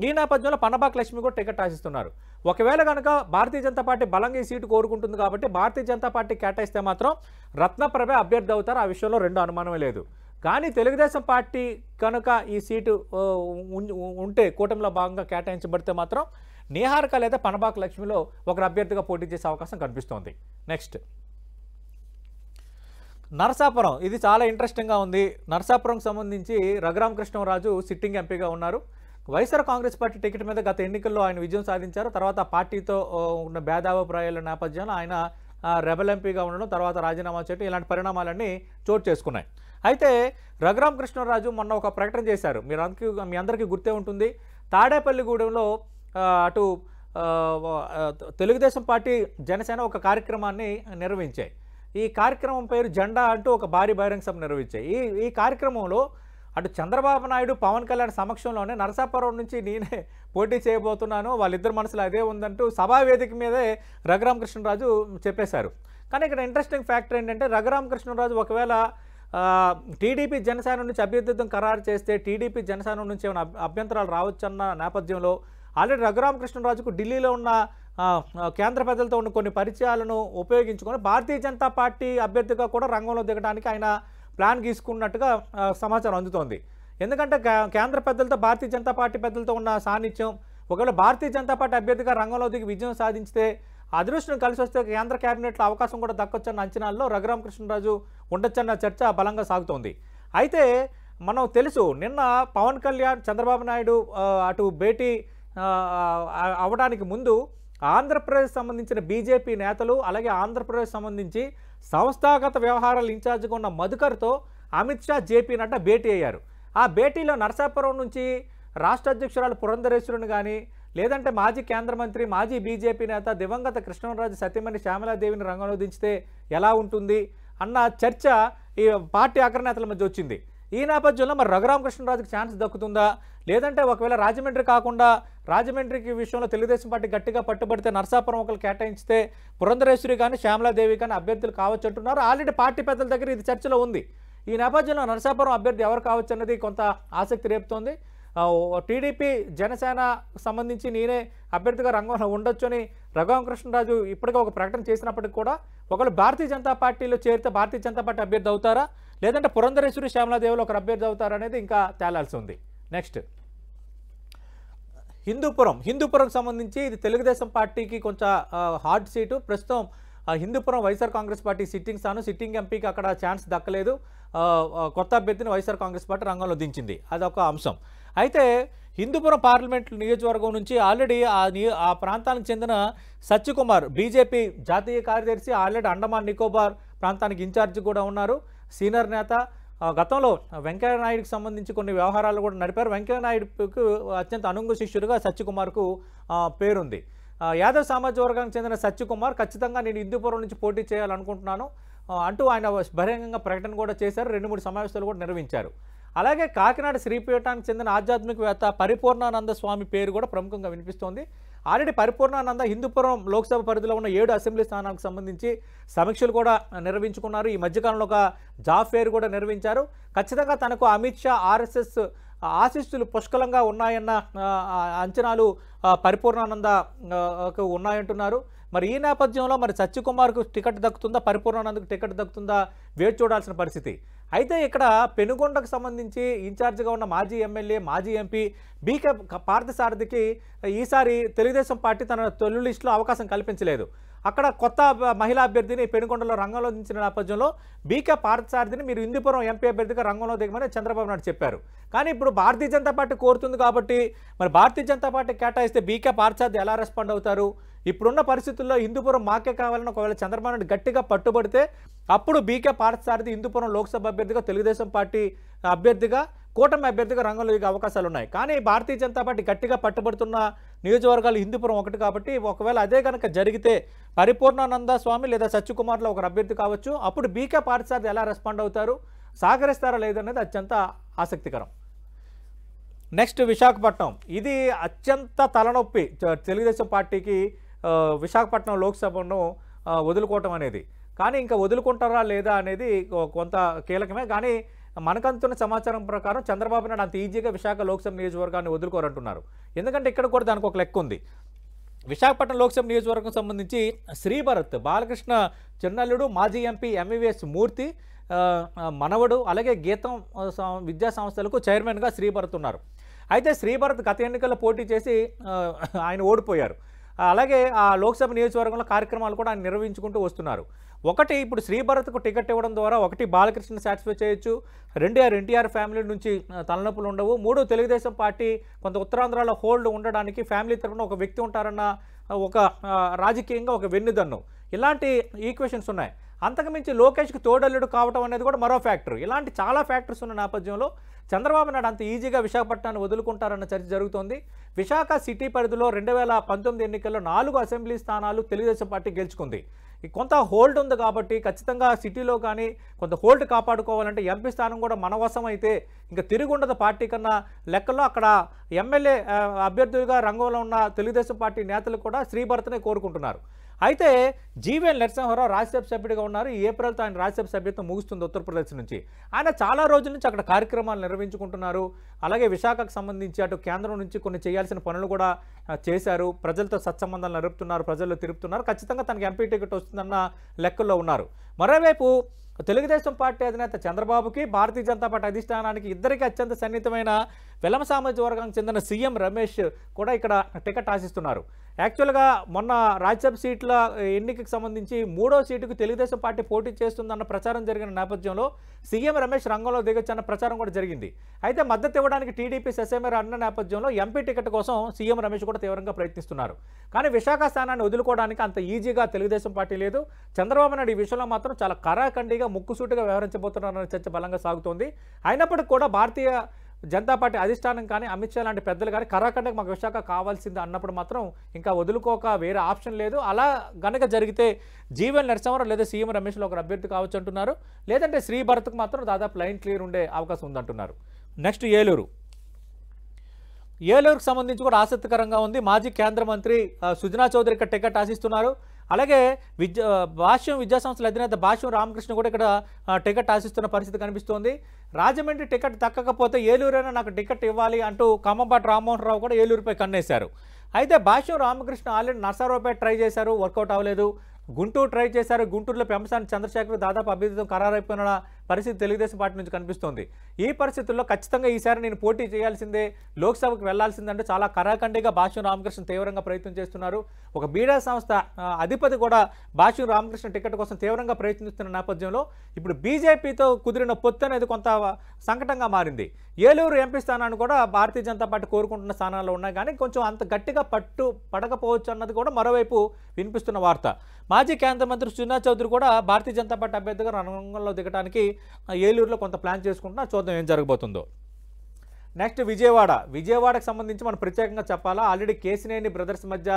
ఈ నేపథ్యంలో పనబాక లక్ష్మి కూడా టికెట్ ఆశిస్తున్నారు. ఒకవేళ కనుక భారతీయ జనతా పార్టీ బలంగా ఈ సీటు కోరుకుంటుంది కాబట్టి భారతీయ జనతా పార్టీ కేటాయిస్తే మాత్రం రత్నప్రభ అభ్యర్థి అవుతారు. ఆ విషయంలో రెండు అనుమానమే లేదు. కానీ తెలుగుదేశం పార్టీ కనుక ఈ సీటు ఉంటే కూటమిలో భాగంగా కేటాయించబడితే మాత్రం నిహారిక లేదా పనబాక లక్ష్మిలో ఒకరు అభ్యర్థిగా పోటీ చేసే అవకాశం కనిపిస్తోంది. నెక్స్ట్ నరసాపురం ఇది చాలా ఇంట్రెస్టింగ్గా ఉంది. నరసాపురంకి సంబంధించి రఘురామకృష్ణరాజు సిట్టింగ్ ఎంపీగా ఉన్నారు. వైఎస్ఆర్ కాంగ్రెస్ పార్టీ టికెట్ మీద గత ఎన్నికల్లో ఆయన విజయం సాధించారు. తర్వాత పార్టీతో ఉన్న భేదాభిప్రాయాల నేపథ్యంలో ఆయన రెబల్ ఎంపీగా ఉండడం, తర్వాత రాజీనామా చేయడం, ఇలాంటి పరిణామాలన్నీ చోటు చేసుకున్నాయి. అయితే రఘురామకృష్ణరాజు మొన్న ఒక ప్రకటన చేశారు. మీ అందరికీ గుర్తే ఉంటుంది. తాడేపల్లిగూడెంలో అటు తెలుగుదేశం పార్టీ జనసేన ఒక కార్యక్రమాన్ని నిర్వహించాయి. ఈ కార్యక్రమం పేరు జెండా అంటూ ఒక భారీ బహిరంగ సభ నిర్వహించాయి. ఈ కార్యక్రమంలో అటు చంద్రబాబు నాయుడు, పవన్ కళ్యాణ్ సమక్షంలోనే నరసాపురం నుంచి నేనే పోటీ చేయబోతున్నాను, వాళ్ళిద్దరు మనసులో అదే ఉందంటూ సభా వేదిక మీదే రఘురామకృష్ణరాజు చెప్పేశారు. కానీ ఇక్కడ ఇంట్రెస్టింగ్ ఫ్యాక్టర్ ఏంటంటే రఘురామకృష్ణరాజు ఒకవేళ టీడీపీ జనసేన నుంచి అభ్యర్థిత్వం ఖరారు చేస్తే టీడీపీ జనసేన నుంచి ఏమైనా అభ్యంతరాలు రావచ్చన్న నేపథ్యంలో ఆల్రెడీ రఘురామకృష్ణరాజుకు ఢిల్లీలో ఉన్న కేంద్ర పెద్దలతో ఉన్న కొన్ని పరిచయాలను ఉపయోగించుకొని భారతీయ జనతా పార్టీ అభ్యర్థిగా కూడా రంగంలో దిగడానికి ఆయన ప్లాన్ గీసుకున్నట్టుగా సమాచారం అందుతోంది. ఎందుకంటే కేంద్ర పెద్దలతో భారతీయ జనతా పార్టీ పెద్దలతో ఉన్న సాన్నిధ్యం, ఒకవేళ భారతీయ జనతా పార్టీ అభ్యర్థిగా రంగంలో దిగి విజయం సాధించితే అదృష్టం కలిసి వస్తే కేంద్ర కేబినెట్లో అవకాశం కూడా దక్కొచ్చన్న అంచనాల్లో రఘురామకృష్ణరాజు ఉండొచ్చన్న చర్చ బలంగా సాగుతోంది. అయితే మనం తెలుసు, నిన్న పవన్ కళ్యాణ్, చంద్రబాబు నాయుడు అటు భేటీ అవడానికి ముందు ఆంధ్రప్రదేశ్ సంబంధించిన బీజేపీ నేతలు, అలాగే ఆంధ్రప్రదేశ్ సంబంధించి సంస్థాగత వ్యవహారాల ఇన్ఛార్జిగా ఉన్న మధుకర్తో అమిత్ షా, జేపీ నడ్డా భేటీ అయ్యారు. ఆ భేటీలో నరసాపురం నుంచి రాష్ట్ర అధ్యక్షురాలు పురంధరేశ్వరుని కానీ, లేదంటే మాజీ కేంద్ర మంత్రి, మాజీ బీజేపీ నేత దివంగత కృష్ణరాజు సతీమణి శ్యామలాదేవిని రంగంలో దించితే ఎలా ఉంటుంది అన్న చర్చ ఈ పార్టీ అగ్రనేతల మధ్య వచ్చింది. ఈ నేపథ్యంలో మరి రఘురామకృష్ణరాజుకి ఛాన్స్ దక్కుతుందా, లేదంటే ఒకవేళ రాజమండ్రి కాకుండా రాజమండ్రికి విషయంలో తెలుగుదేశం పార్టీ గట్టిగా పట్టుబడితే నరసాపురం ఒకరు కేటాయించితే పురంధరేశ్వరి కానీ శ్యామలాదేవి కానీ అభ్యర్థులు కావచ్చు అంటున్నారు. ఆల్రెడీ పార్టీ పెద్దల దగ్గర ఇది చర్చలో ఉంది. ఈ నేపథ్యంలో నరసాపురం అభ్యర్థి ఎవరు కావచ్చు అన్నది కొంత ఆసక్తి రేపుతోంది. టీడీపీ జనసేన సంబంధించి నేనే అభ్యర్థిగా రంగంలో ఉండొచ్చు అని రఘురామకృష్ణరాజు ఇప్పటికే ఒక ప్రకటన చేసినప్పటికీ కూడా ఒకవేళ భారతీయ జనతా పార్టీలో చేరితే భారతీయ జనతా పార్టీ అభ్యర్థి అవుతారా, లేదంటే పురంధరేశ్వరి, శ్యామలాదేవిలో ఒకరు అభ్యర్థి అవుతారా అనేది ఇంకా తేలాల్సి ఉంది. నెక్స్ట్ హిందూపురం సంబంధించి ఇది తెలుగుదేశం పార్టీకి కొంచెం హార్డ్ సీటు. ప్రస్తుతం హిందూపురం వైఎస్ఆర్ కాంగ్రెస్ పార్టీ సిట్టింగ్ ఎంపీకి అక్కడ ఛాన్స్ దక్కలేదు. కొత్త అభ్యర్థిని వైఎస్ఆర్ కాంగ్రెస్ పార్టీ రంగంలో దించింది. అదొక అంశం. అయితే హిందూపురం పార్లమెంట్ నియోజకవర్గం నుంచి ఆల్రెడీ ఆ ప్రాంతానికి చెందిన సత్యకుమార్ బీజేపీ జాతీయ కార్యదర్శి, ఆల్రెడీ అండమాన్ నికోబార్ ప్రాంతానికి ఇన్ఛార్జ్ కూడా ఉన్నారు, సీనియర్ నేత. గతంలో వెంకయ్యనాయుడికి సంబంధించి కొన్ని వ్యవహారాలు కూడా నడిపారు. వెంకయ్యనాయుడుకు అత్యంత అనుంగు శిష్యుడిగా సత్యకుమార్కు పేరుంది. యాదవ్ సామాజిక వర్గానికి చెందిన సత్యకుమార్ ఖచ్చితంగా నేను హిందూపురం నుంచి పోటీ చేయాలనుకుంటున్నాను అంటూ ఆయన బహిరంగంగా ప్రకటన కూడా చేశారు. 2-3 సమావేశాలు కూడా నిర్వహించారు. అలాగే కాకినాడ శ్రీపీఠానికి చెందిన ఆధ్యాత్మికవేత్త పరిపూర్ణానంద స్వామి పేరు కూడా ప్రముఖంగా వినిపిస్తోంది. ఆల్రెడీ పరిపూర్ణానంద హిందూపురం లోక్సభ పరిధిలో ఉన్న 7 అసెంబ్లీ స్థానాలకు సంబంధించి సమీక్షలు కూడా నిర్వహించుకున్నారు. ఈ మధ్యకాలంలో ఒక జాబ్ ఫేర్ కూడా నిర్వహించారు. ఖచ్చితంగా తనకు అమిత్ షా, ఆర్ఎస్ఎస్ ఆశీస్సులు పుష్కలంగా ఉన్నాయన్న అంచనాలు పరిపూర్ణానందకు ఉన్నాయంటున్నారు. మరి ఈ నేపథ్యంలో మరి సత్యకుమార్కు టికెట్ దక్కుతుందా, పరిపూర్ణానందకు టికెట్ దక్కుతుందా వేచి చూడాల్సిన పరిస్థితి. అయితే ఇక్కడ పెనుగొండకు సంబంధించి ఇన్ఛార్జిగా ఉన్న మాజీ ఎమ్మెల్యే, మాజీ ఎంపీ బీకే పార్థసారథికి ఈసారి తెలుగుదేశం పార్టీ తన తొలి లిస్టులో అవకాశం కల్పించలేదు. అక్కడ కొత్త మహిళా అభ్యర్థిని పెనుగొండలో రంగంలో దించిన నేపథ్యంలో బీకే పార్థసారథిని మీరు హిందూపురం ఎంపీ అభ్యర్థిగా రంగంలో దిగమని చంద్రబాబు నాయుడు చెప్పారు. కానీ ఇప్పుడు భారతీయ జనతా పార్టీ కోరుతుంది కాబట్టి మరి భారతీయ జనతా పార్టీ కేటాయిస్తే బీకే పార్థసారథి ఎలా రెస్పాండ్ అవుతారు? ఇప్పుడున్న పరిస్థితుల్లో హిందూపురం మాకే కావాలని ఒకవేళ చంద్రబాబు నాయుడు గట్టిగా పట్టుబడితే అప్పుడు బీకే పార్థసారథి హిందూపురం లోక్సభ అభ్యర్థిగా, తెలుగుదేశం పార్టీ అభ్యర్థిగా, కూటమి అభ్యర్థిగా రంగంలో దిగే అవకాశాలు ఉన్నాయి. కానీ భారతీయ జనతా పార్టీ గట్టిగా పట్టుబడుతున్న నియోజకవర్గాలు హిందూపురం ఒకటి కాబట్టి ఒకవేళ అదే కనుక జరిగితే పరిపూర్ణానంద స్వామి లేదా సత్యకుమార్లో ఒక అభ్యర్థి కావచ్చు. అప్పుడు బీకే పార్థసారథి ఎలా రెస్పాండ్ అవుతారు, సహకరిస్తారా లేదనేది అత్యంత ఆసక్తికరం. నెక్స్ట్ విశాఖపట్నం. ఇది అత్యంత తలనొప్పి తెలుగుదేశం పార్టీకి విశాఖపట్నం లోక్సభను వదులుకోవటం అనేది. కానీ ఇంకా వదులుకుంటారా లేదా అనేది కొంత కీలకమే. కానీ మనకంతున్న సమాచారం ప్రకారం చంద్రబాబు నాయుడు అంత ఈజీగా విశాఖ లోక్సభ నియోజకవర్గాన్ని వదులుకోరంటున్నారు. ఎందుకంటే ఇక్కడ కూడా దానికి ఒక లెక్క ఉంది. విశాఖపట్నం లోక్సభ నియోజకవర్గం సంబంధించి శ్రీభరత్ బాలకృష్ణ చిన్నల్లుడు, మాజీ ఎంపీ ఎంవీవీఎస్ మూర్తి మనవడు, అలాగే గీతం విద్యా సంస్థలకు చైర్మన్గా శ్రీభరత్ ఉన్నారు. అయితే శ్రీభరత్ గత ఎన్నికల్లో పోటీ చేసి ఆయన ఓడిపోయారు. అలాగే ఆ లోక్సభ నియోజకవర్గంలో కార్యక్రమాలు కూడా ఆయన నిర్వహించుకుంటూ వస్తున్నారు. ఒకటి ఇప్పుడు శ్రీభరత్కు టికెట్ ఇవ్వడం ద్వారా ఒకటి బాలకృష్ణ సాటిస్ఫై చేయొచ్చు, ఎన్టీఆర్ ఫ్యామిలీ నుంచి తలనొప్పులు ఉండవు, 3 తెలుగుదేశం పార్టీ కొంత ఉత్తరాంధ్రలో హోల్డ్ ఉండడానికి ఫ్యామిలీ తరఫున ఒక వ్యక్తి ఉంటారన్న ఒక రాజకీయంగా ఒక వెన్నుదన్ను, ఇలాంటి ఈక్వేషన్స్ ఉన్నాయి. అంతకుమించి లోకేష్కి తోడల్లుడు కావటం అనేది కూడా మరో ఫ్యాక్టర్. ఇలాంటి చాలా ఫ్యాక్టర్స్ ఉన్న నేపథ్యంలో చంద్రబాబు నాయుడు అంత ఈజీగా విశాఖపట్నాన్ని వదులుకుంటారన్న చర్చ జరుగుతోంది. విశాఖ సిటీ పరిధిలో 2019 ఎన్నికల్లో 4 అసెంబ్లీ స్థానాలు తెలుగుదేశం పార్టీ గెలుచుకుంది. కొంత హోల్డ్ ఉంది కాబట్టి ఖచ్చితంగా సిటీలో కానీ కొంత హోల్డ్ కాపాడుకోవాలంటే ఎంపీ స్థానం కూడా మన వశం అయితే ఇంకా తిరుగుండదు పార్టీ కన్నా లెక్కల్లో అక్కడ ఎమ్మెల్యే అభ్యర్థులుగా రంగంలో ఉన్న తెలుగుదేశం పార్టీ నేతలు కూడా శ్రీభరత్నే కోరుకుంటున్నారు. అయితే జీవీఎల్ నరసింహారావు రాజ్యసభ సభ్యుడిగా ఉన్నారు. ఈ ఏప్రిల్తో ఆయన రాజ్యసభ సభ్యత్వం ముగుస్తుంది ఉత్తరప్రదేశ్ నుంచి. ఆయన చాలా రోజుల నుంచి అక్కడ కార్యక్రమాలు నిర్వహించుకుంటున్నారు. అలాగే విశాఖకు సంబంధించి అటు కేంద్రం నుంచి కొన్ని చేయాల్సిన పనులు కూడా చేశారు. ప్రజలతో సత్సంబంధాలు నడుపుతున్నారు, ప్రజల్లో తిరుగుతున్నారు. ఖచ్చితంగా తనకి ఎంపీ టికెట్ వస్తుందన్న లెక్కల్లో ఉన్నారు. మరోవైపు తెలుగుదేశం పార్టీ అధినేత చంద్రబాబుకి, భారతీయ జనతా పార్టీ అధిష్టానానికి ఇద్దరికి అత్యంత సన్నిహితమైన వెలమ సామాజిక వర్గానికి చెందిన సీఎం రమేష్ కూడా ఇక్కడ టికెట్ ఆశిస్తున్నారు. యాక్చువల్గా మొన్న రాజ్యసభ సీట్ల ఎన్నికకు సంబంధించి 3వ సీటుకు తెలుగుదేశం పార్టీ పోటీ చేస్తుందన్న ప్రచారం జరిగిన నేపథ్యంలో సీఎం రమేష్ రంగంలో దిగొచ్చన్న ప్రచారం కూడా జరిగింది. అయితే మద్దతు ఇవ్వడానికి టీడీపీ ససేమిరా అన్న నేపథ్యంలో ఎంపీ టికెట్ కోసం సీఎం రమేష్ కూడా తీవ్రంగా ప్రయత్నిస్తున్నారు. కానీ విశాఖ స్థానాన్ని వదులుకోవడానికి అంత ఈజీగా తెలుగుదేశం పార్టీ లేదు. చంద్రబాబు నాయుడు ఈ విషయంలో మాత్రం చాలా కరాఖండిగా ముక్కుసూటిగా వ్యవహరించబోతున్నారన్న చర్చ బలంగా సాగుతోంది. అయినప్పటికీ కూడా భారతీయ జనతా పార్టీ అధిష్టానం కానీ అమిత్ షా లాంటి పెద్దలు కానీ కరాఖండిగా మాకు విశాఖ కావాల్సింది అన్నప్పుడు మాత్రం ఇంకా వదులుకోక వేరే ఆప్షన్ లేదు. అలా గనక జరిగితే జీవీఎల్ నరసింహారావు లేదా సీఎం రమేష్లో ఒకరు అభ్యర్థి కావచ్చు అంటున్నారు. లేదంటే శ్రీభరత్కు మాత్రం దాదాపు లైన్ క్లియర్ ఉండే అవకాశం ఉందంటున్నారు. నెక్స్ట్ ఏలూరుకు సంబంధించి కూడా ఆసక్తికరంగా ఉంది. మాజీ కేంద్ర మంత్రి సుజనా చౌదరి ఇక్కడ టికెట్ ఆశిస్తున్నారు. అలాగే భాష్యం విద్యాసంస్థల అధినేత భాష్యం రామకృష్ణ కూడా ఇక్కడ టికెట్ ఆశిస్తున్న పరిస్థితి కనిపిస్తోంది. రాజమండ్రి టికెట్ దక్కకపోతే ఏలూరైనా నాకు టికెట్ ఇవ్వాలి అంటూ ఖమ్మంపాటి రామ్మోహన్ రావు కూడా ఏలూరుపై కన్నేశారు. అయితే భాష్యం రామకృష్ణ ఆల్రెడీ నర్సారావుపై ట్రై చేశారు, వర్కౌట్ అవ్వలేదు. గుంటూరు ట్రై చేశారు. గుంటూరులో పెంపసాని చంద్రశేఖర్ దాదాపు అభ్యర్థితో ఖరారైపోయిన పరిస్థితి తెలుగుదేశం పార్టీ నుంచి కనిపిస్తోంది. ఈ పరిస్థితుల్లో ఖచ్చితంగా ఈసారి నేను పోటీ చేయాల్సిందే, లోక్సభకు వెళ్లాల్సిందంటే చాలా కరాఖండిగా భాష్యం రామకృష్ణ తీవ్రంగా ప్రయత్నం చేస్తున్నారు. ఒక మీడియా సంస్థ అధిపతి కూడా భాష్యం రామకృష్ణ టికెట్ కోసం తీవ్రంగా ప్రయత్నిస్తున్న నేపథ్యంలో ఇప్పుడు బీజేపీతో కుదిరిన పొత్తు అనేది కొంత సంకటంగా మారింది. ఏలూరు ఎంపీ స్థానాన్ని కూడా భారతీయ జనతా పార్టీ కోరుకుంటున్న స్థానాల్లో ఉన్నాయి, కానీ కొంచెం అంత గట్టిగా పడకపోవచ్చు అన్నది కూడా మరోవైపు వినిపిస్తున్న వార్త. మాజీ కేంద్ర మంత్రి సుజనా చౌదరి కూడా భారతీయ జనతా పార్టీ అభ్యర్థిగా రంగంలో దిగడానికి ఏలూరులో కొంత ప్లాన్ చేసుకుంటున్నా, చూద్దాం ఏం జరగబోతుందో. నెక్స్ట్ విజయవాడకు సంబంధించి మనం ప్రత్యేకంగా చెప్పాలా. ఆల్రెడీ కేసినేని బ్రదర్స్ మధ్య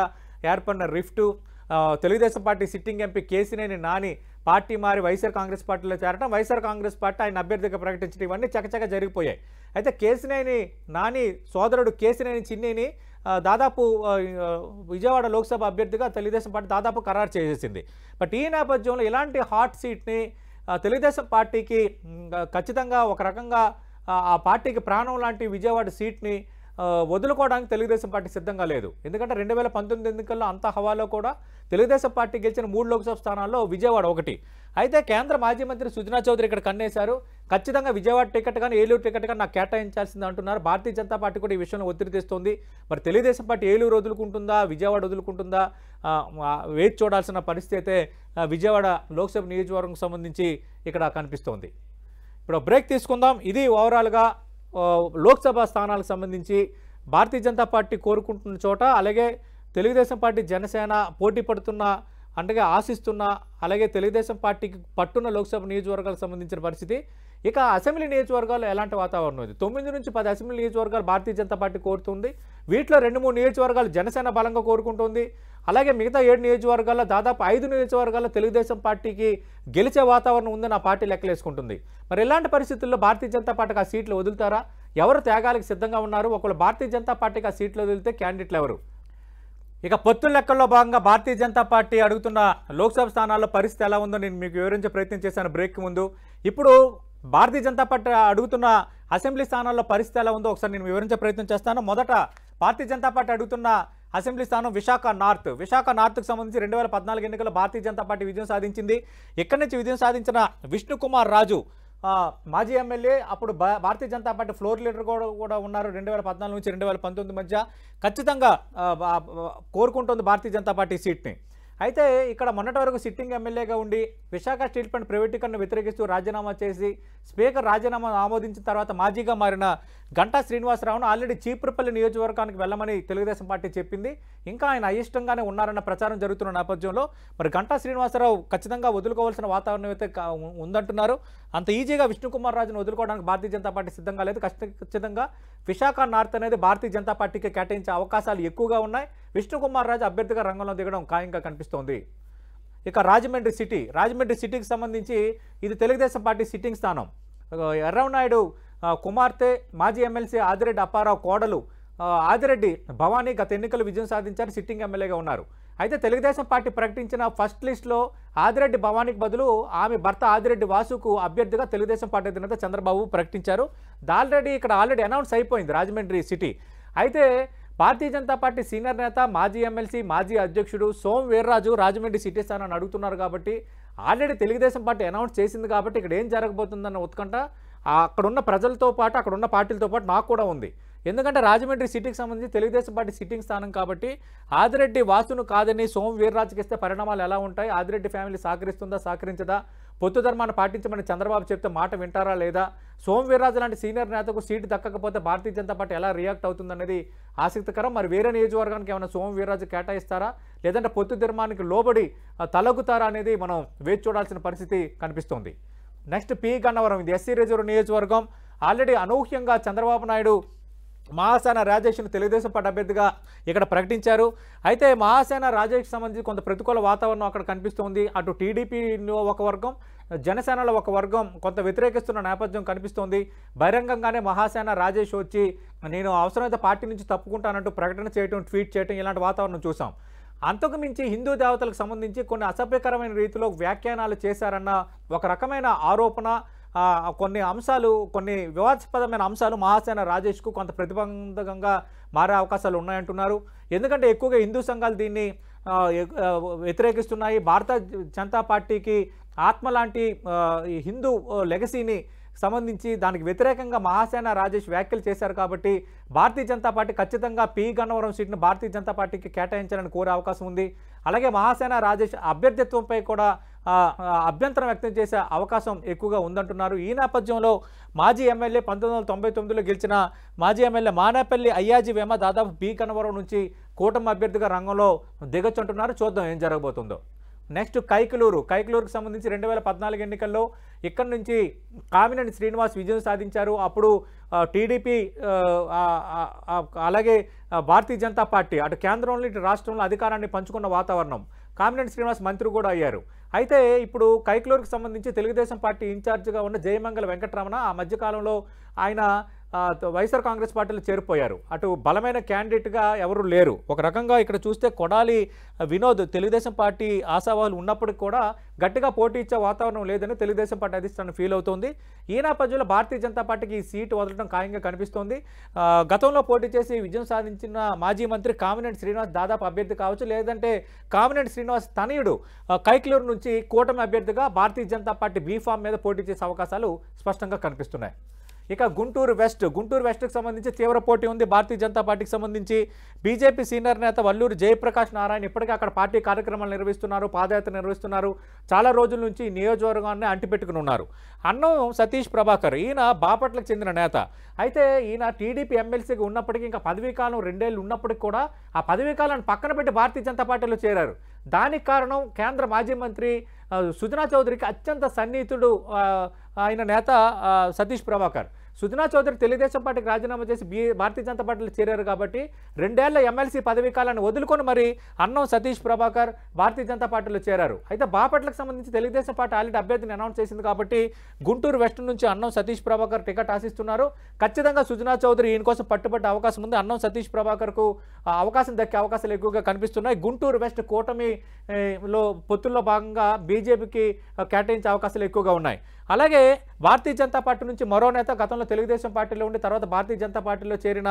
ఏర్పడిన rift, Telugu Desam party sitting MP Kesineni Nani party మారి వైఎస్ఆర్ కాంగ్రెస్ పార్టీలో చేరడం, వైఎస్ఆర్ కాంగ్రెస్ పార్టీ ఆయన అభ్యర్థిగా ప్రకటించడం, ఇవన్నీ చకచక జరిగిపోయాయి. అయితే కేసినేని నాని సోదరుడు కేసినేని చిన్నిని దాదాపు విజయవాడ లోక్సభ అభ్యర్థిగా తెలుగుదేశం పార్టీ దాదాపు ఖరారు చేసేసింది. బట్ ఈ నేపథ్యంలో ఇలాంటి హాట్ సీట్ని తెలుగుదేశం పార్టీకి ఖచ్చితంగా ఒక రకంగా ఆ పార్టీకి ప్రాణం లాంటి విజయవాడ సీట్ని వదులుకోవడానికి తెలుగుదేశం పార్టీ సిద్ధంగా లేదు. ఎందుకంటే 2019 ఎన్నికల్లో అంత హవాలో కూడా తెలుగుదేశం పార్టీ గెలిచిన 3 లోక్సభ స్థానాల్లో విజయవాడ ఒకటి. అయితే కేంద్ర మాజీ మంత్రి సుజనా చౌదరి ఇక్కడ కన్నేశారు. ఖచ్చితంగా విజయవాడ టికెట్ కానీ ఏలూరు టికెట్ కానీ నాకు కేటాయించాల్సింది అంటున్నారు. భారతీయ జనతా పార్టీ కూడా ఈ విషయంలో ఒత్తిడి తెస్తుంది. మరి తెలుగుదేశం పార్టీ ఏలూరు వదులుకుంటుందా, విజయవాడ వదులుకుంటుందా, వేచి చూడాల్సిన పరిస్థితి అయితే విజయవాడ లోక్సభ నియోజకవర్గం సంబంధించి ఇక్కడ కనిపిస్తోంది. ఇప్పుడు బ్రేక్ తీసుకుందాం. ఇది ఓవరాల్గా లోక్సభ స్థానాలకు సంబంధించి భారతీయ జనతా పార్టీ కోరుకుంటున్న చోట, అలాగే తెలుగుదేశం పార్టీ జనసేన పోటీ పడుతున్న అంటే ఆశిస్తున్న, అలాగే తెలుగుదేశం పార్టీకి పట్టున్న లోక్సభ నియోజకవర్గాలకు సంబంధించిన పరిస్థితి. ఇక అసెంబ్లీ నియోజకవర్గాల్లో ఎలాంటి వాతావరణం ఉంది? 9 నుంచి 10 అసెంబ్లీ నియోజకవర్గాలు భారతీయ జనతా పార్టీ కోరుతుంది. వీటిలో 2-3 నియోజకవర్గాలు జనసేన బలంగా కోరుకుంటుంది. అలాగే మిగతా 7 నియోజకవర్గాల్లో దాదాపు 5 నియోజకవర్గాల్లో తెలుగుదేశం పార్టీకి గెలిచే వాతావరణం ఉందని ఆ పార్టీ లెక్కలేసుకుంటుంది. మరి ఇలాంటి పరిస్థితుల్లో భారతీయ జనతా పార్టీకి ఆ సీట్లు వదులుతారా? ఎవరు త్యాగాలకు సిద్ధంగా ఉన్నారు? ఒకవేళ భారతీయ జనతా పార్టీకి ఆ సీట్లు వదిలితే క్యాండిడేట్లు ఎవరు? ఇక పొత్తుల లెక్కల్లో భాగంగా భారతీయ జనతా పార్టీ అడుగుతున్న లోక్సభ స్థానాల్లో పరిస్థితి ఎలా ఉందో నేను మీకు వివరించే ప్రయత్నం చేశాను బ్రేక్ ముందు. ఇప్పుడు భారతీయ జనతా పార్టీ అడుగుతున్న అసెంబ్లీ స్థానాల్లో పరిస్థితి ఎలా ఉందో ఒకసారి నేను వివరించే ప్రయత్నం చేస్తాను. మొదట భారతీయ జనతా పార్టీ అడుగుతున్న అసెంబ్లీ స్థానం విశాఖ నార్త్కు సంబంధించి 2014 ఎన్నికల్లో భారతీయ జనతా పార్టీ విజయం సాధించింది. ఇక్కడి నుంచి విజయం సాధించిన విష్ణుకుమార్ రాజు మాజీ ఎమ్మెల్యే, అప్పుడు Bharatiya Janata party floor leader కూడా ఉన్నారు. 2014 నుంచి 2019 మధ్య ఖచ్చితంగా కోరుకుంటుంది భారతీయ జనతా పార్టీ సీట్ని. అయితే ఇక్కడ మొన్నటి వరకు సిట్టింగ్ ఎమ్మెల్యేగా ఉండి విశాఖ స్టీల్ ప్లాంట్ ప్రైవేటీకరణ వ్యతిరేకిస్తూ రాజీనామా చేసి స్పీకర్ రాజీనామా ఆమోదించిన తర్వాత మాజీగా మారిన గంటా శ్రీనివాసరావును ఆల్రెడీ చీపురుపల్లి నియోజకవర్గానికి వెళ్ళమని తెలుగుదేశం పార్టీ చెప్పింది. ఇంకా ఆయన అయిష్టంగానే ఉన్నారన్న ప్రచారం జరుగుతున్న నేపథ్యంలో మరి గంటా శ్రీనివాసరావు ఖచ్చితంగా వదులుకోవాల్సిన వాతావరణం అయితే ఉందంటున్నారు. అంత ఈజీగా విష్ణుకుమార్ రాజును వదులుకోవడానికి భారతీయ జనతా పార్టీ సిద్ధంగా లేదు. ఖచ్చితంగా విశాఖ నార్త్ అనేది భారతీయ జనతా పార్టీకి కేటాయించే అవకాశాలు ఎక్కువగా ఉన్నాయి. విష్ణుకుమార్ రాజు అభ్యర్థిగా రంగంలో దిగడం ఖాయంగా కనిపిస్తోంది. ఇక రాజమండ్రి సిటీకి సంబంధించి ఇది తెలుగుదేశం పార్టీ సిట్టింగ్ స్థానం. ఎర్రవనాయుడు కుమార్తె మాజీ ఎమ్మెల్సీ ఆదిరెడ్డి అప్పారావు కోడలు ఆదిరెడ్డి భవానీ గత ఎన్నికలు విజయం సాధించారు, సిట్టింగ్ ఎమ్మెల్యేగా ఉన్నారు. అయితే తెలుగుదేశం పార్టీ ప్రకటించిన ఫస్ట్ లిస్టులో ఆదిరెడ్డి భవానీకి బదులు ఆమె భర్త ఆదిరెడ్డి వాసుకు అభ్యర్థిగా తెలుగుదేశం పార్టీ అధినేత చంద్రబాబు ప్రకటించారు. ఆల్రెడీ అనౌన్స్ అయిపోయింది రాజమండ్రి సిటీ. అయితే భారతీయ జనతా పార్టీ సీనియర్ నేత మాజీ ఎమ్మెల్సీ మాజీ అధ్యక్షుడు సోము వీర్రాజు రాజమండ్రి సిటీ స్థానాన్ని అడుగుతున్నారు కాబట్టి ఆల్రెడీ తెలుగుదేశం పార్టీ అనౌన్స్ చేసింది కాబట్టి ఇక్కడ ఏం జరగబోతుందన్న ఉత్కంఠ అక్కడున్న ప్రజలతో పాటు అక్కడున్న పార్టీలతో పాటు నాకు కూడా ఉంది. ఎందుకంటే రాజమండ్రి సిటీకి సంబంధించి తెలుగుదేశం పార్టీ సిట్టింగ్ స్థానం కాబట్టి ఆదిరెడ్డి వాసును కాదని సోము వీర్రాజుకి ఇస్తే పరిణామాలు ఎలా ఉంటాయి, ఆదిరెడ్డి ఫ్యామిలీ సహకరిస్తుందా సహకరించదా, పొత్తు ధర్మాన్ని పాటించమని చంద్రబాబు చెప్తే మాట వింటారా లేదా, సోము వీర్రాజు లాంటి senior నేతకు seat దక్కకపోతే Bharatiya Janata party ఎలా రియాక్ట్ అవుతుందనేది ఆసక్తికరం. మరి వేరే నియోజకవర్గానికి ఏమైనా సోము వీర్రాజు కేటాయిస్తారా లేదంటే పొత్తు ధర్మానికి లోబడి తలగుతారా అనేది మనం వేచి చూడాల్సిన పరిస్థితి కనిపిస్తోంది. నెక్స్ట్ పి గన్నవరం, ఇది ఎస్సీ రిజర్వ్ నియోజకవర్గం. ఆల్రెడీ అనూహ్యంగా చంద్రబాబు నాయుడు మహాసేన రాజేష్ను తెలుగుదేశం పార్టీ అభ్యర్థిగా ఇక్కడ ప్రకటించారు. అయితే మహాసేన రాజేష్కి సంబంధించి కొంత ప్రతికూల వాతావరణం అక్కడ కనిపిస్తోంది. అటు టీడీపీలో ఒక వర్గం, జనసేనలో ఒక వర్గం కొంత వ్యతిరేకిస్తున్న నేపథ్యం కనిపిస్తోంది. బహిరంగంగానే మహాసేన రాజేష్ వచ్చి నేను అవసరమైతే పార్టీ నుంచి తప్పుకుంటానంటూ ప్రకటన చేయడం, ట్వీట్ చేయడం ఇలాంటి వాతావరణం చూసాం. అంతకు మించి హిందూ దేవతలకు సంబంధించి కొన్ని అసభ్యకరమైన రీతిలో వ్యాఖ్యానాలు చేశారన్న ఒక రకమైన ఆరోపణ, కొన్ని అంశాలు, కొన్ని వివాదాస్పదమైన అంశాలు మహాసేన రాజేష్కు కొంత ప్రతిబంధకంగా మారే అవకాశాలు ఉన్నాయంటున్నారు. ఎందుకంటే ఎక్కువగా హిందూ సంఘాలు దీన్ని వ్యతిరేకిస్తున్నాయి. భారత జనతా పార్టీకి ఆత్మ లాంటి హిందూ లెగసీని సంబంధించి దానికి వ్యతిరేకంగా మహాసేన రాజేష్ వ్యాఖ్యలు చేశారు కాబట్టి భారతీయ జనతా పార్టీ ఖచ్చితంగా పి గన్నవరం సీట్ను భారతీయ జనతా పార్టీకి కేటాయించాలని కోరే అవకాశం ఉంది. అలాగే మహాసేన రాజేష్ అభ్యర్థిత్వంపై కూడా అభ్యంతరం వ్యక్తం చేసే అవకాశం ఎక్కువగా ఉందంటున్నారు. ఈ నేపథ్యంలో మాజీ ఎమ్మెల్యే 1999లో గెలిచిన మాజీ ఎమ్మెల్యే మానేపల్లి అయ్యాజీ వేమ దాదాపు పి గన్నవరం నుంచి కూటమి అభ్యర్థిగా రంగంలో దిగొచ్చుంటున్నారు. చూద్దాం ఏం జరగబోతుందో. నెక్స్ట్ కైకలూరుకి సంబంధించి 2014 ఎన్నికల్లో ఇక్కడి నుంచి కామినేని శ్రీనివాస్ విజయం సాధించారు. అప్పుడు టీడీపీ అలాగే భారతీయ జనతా పార్టీ అటు కేంద్రంలో ఇటు రాష్ట్రంలో అధికారాన్ని పంచుకున్న వాతావరణం. కామినేని శ్రీనివాస్ మంత్రి కూడా అయ్యారు. అయితే ఇప్పుడు కైకలూరుకి సంబంధించి తెలుగుదేశం పార్టీ ఇన్ఛార్జిగా ఉన్న జయమంగళ వెంకటరమణ ఆ మధ్యకాలంలో ఆయన వైఎస్ఆర్ కాంగ్రెస్ పార్టీలో చేరిపోయారు. అటు బలమైన క్యాండిడేట్గా ఎవరు లేరు. ఒక రకంగా ఇక్కడ చూస్తే కొడాలి వినోద్ తెలుగుదేశం పార్టీ ఆశావాహులు ఉన్నప్పటికీ కూడా గట్టిగా పోటీ ఇచ్చే వాతావరణం లేదని తెలుగుదేశం పార్టీ అధిష్టానం ఫీల్ అవుతోంది. ఈ నేపథ్యంలో భారతీయ జనతా పార్టీకి ఈ సీటు వదలడం ఖాయంగా కనిపిస్తోంది. గతంలో పోటీ చేసి విజయం సాధించిన మాజీ మంత్రి కామినేని శ్రీనివాస్ దాదాపు అభ్యర్థి కావచ్చు, లేదంటే కామినేని శ్రీనివాస్ తనయుడు కైకలూరు నుంచి కూటమి అభ్యర్థిగా భారతీయ జనతా పార్టీ బీఫామ్ మీద పోటీ చేసే అవకాశాలు స్పష్టంగా కనిపిస్తున్నాయి. ఇక గుంటూరు వెస్ట్కి సంబంధించి తీవ్ర పోటీ ఉంది. భారతీయ జనతా పార్టీకి సంబంధించి బీజేపీ సీనియర్ నేత వల్లూరు జయప్రకాష్ నారాయణ ఇప్పటికే అక్కడ పార్టీ కార్యక్రమాలు నిర్వహిస్తున్నారు, పాదయాత్ర నిర్వహిస్తున్నారు. చాలా రోజుల నుంచి నియోజకవర్గాన్ని అంటిపెట్టుకుని ఉన్నారు. అన్నం సతీష్ ప్రభాకర్, ఈయన బాపట్లకు చెందిన నేత. అయితే ఈయన టీడీపీ ఎమ్మెల్సీగా ఉన్నప్పటికీ ఇంకా పదవీకాలం 2 ఏళ్ళు ఉన్నప్పటికీ కూడా ఆ పదవీకాలాన్ని పక్కన పెట్టి భారతీయ జనతా పార్టీలో చేరారు. దానికి కారణం కేంద్ర మాజీ మంత్రి సుజనా చౌదరికి అత్యంత సన్నిహితుడు ఆయన నేత సతీష్ ప్రభాకర్. సుజనా చౌదరి తెలుగుదేశం పార్టీకి రాజీనామా చేసి భారతీయ జనతా పార్టీలో చేరారు కాబట్టి 2 ఏళ్ల ఎమ్మెల్సీ పదవీ కాలాన్ని వదులుకొని మరి అన్నం సతీష్ ప్రభాకర్ భారతీయ జనతా పార్టీలో చేరారు. అయితే బాపట్లకు సంబంధించి తెలుగుదేశం పార్టీ ఆల్రెడీ అభ్యర్థిని అనౌన్స్ చేసింది కాబట్టి గుంటూరు వెస్ట్ నుంచి అన్నం సతీష్ ప్రభాకర్ టికెట్ ఆశిస్తున్నారు. ఖచ్చితంగా సుజనా చౌదరి ఈయన కోసం పట్టుబట్టే అవకాశం ఉంది. అన్నం సతీష్ ప్రభాకర్కు అవకాశం దక్కే అవకాశాలు ఎక్కువగా కనిపిస్తున్నాయి. గుంటూరు వెస్ట్ కూటమిలో పొత్తుల్లో భాగంగా బీజేపీకి కేటాయించే అవకాశాలు ఎక్కువగా ఉన్నాయి. అలాగే భారతీయ జనతా పార్టీ నుంచి మరో నేత గతంలో తెలుగుదేశం పార్టీలో ఉండి తర్వాత భారతీయ జనతా పార్టీలో చేరిన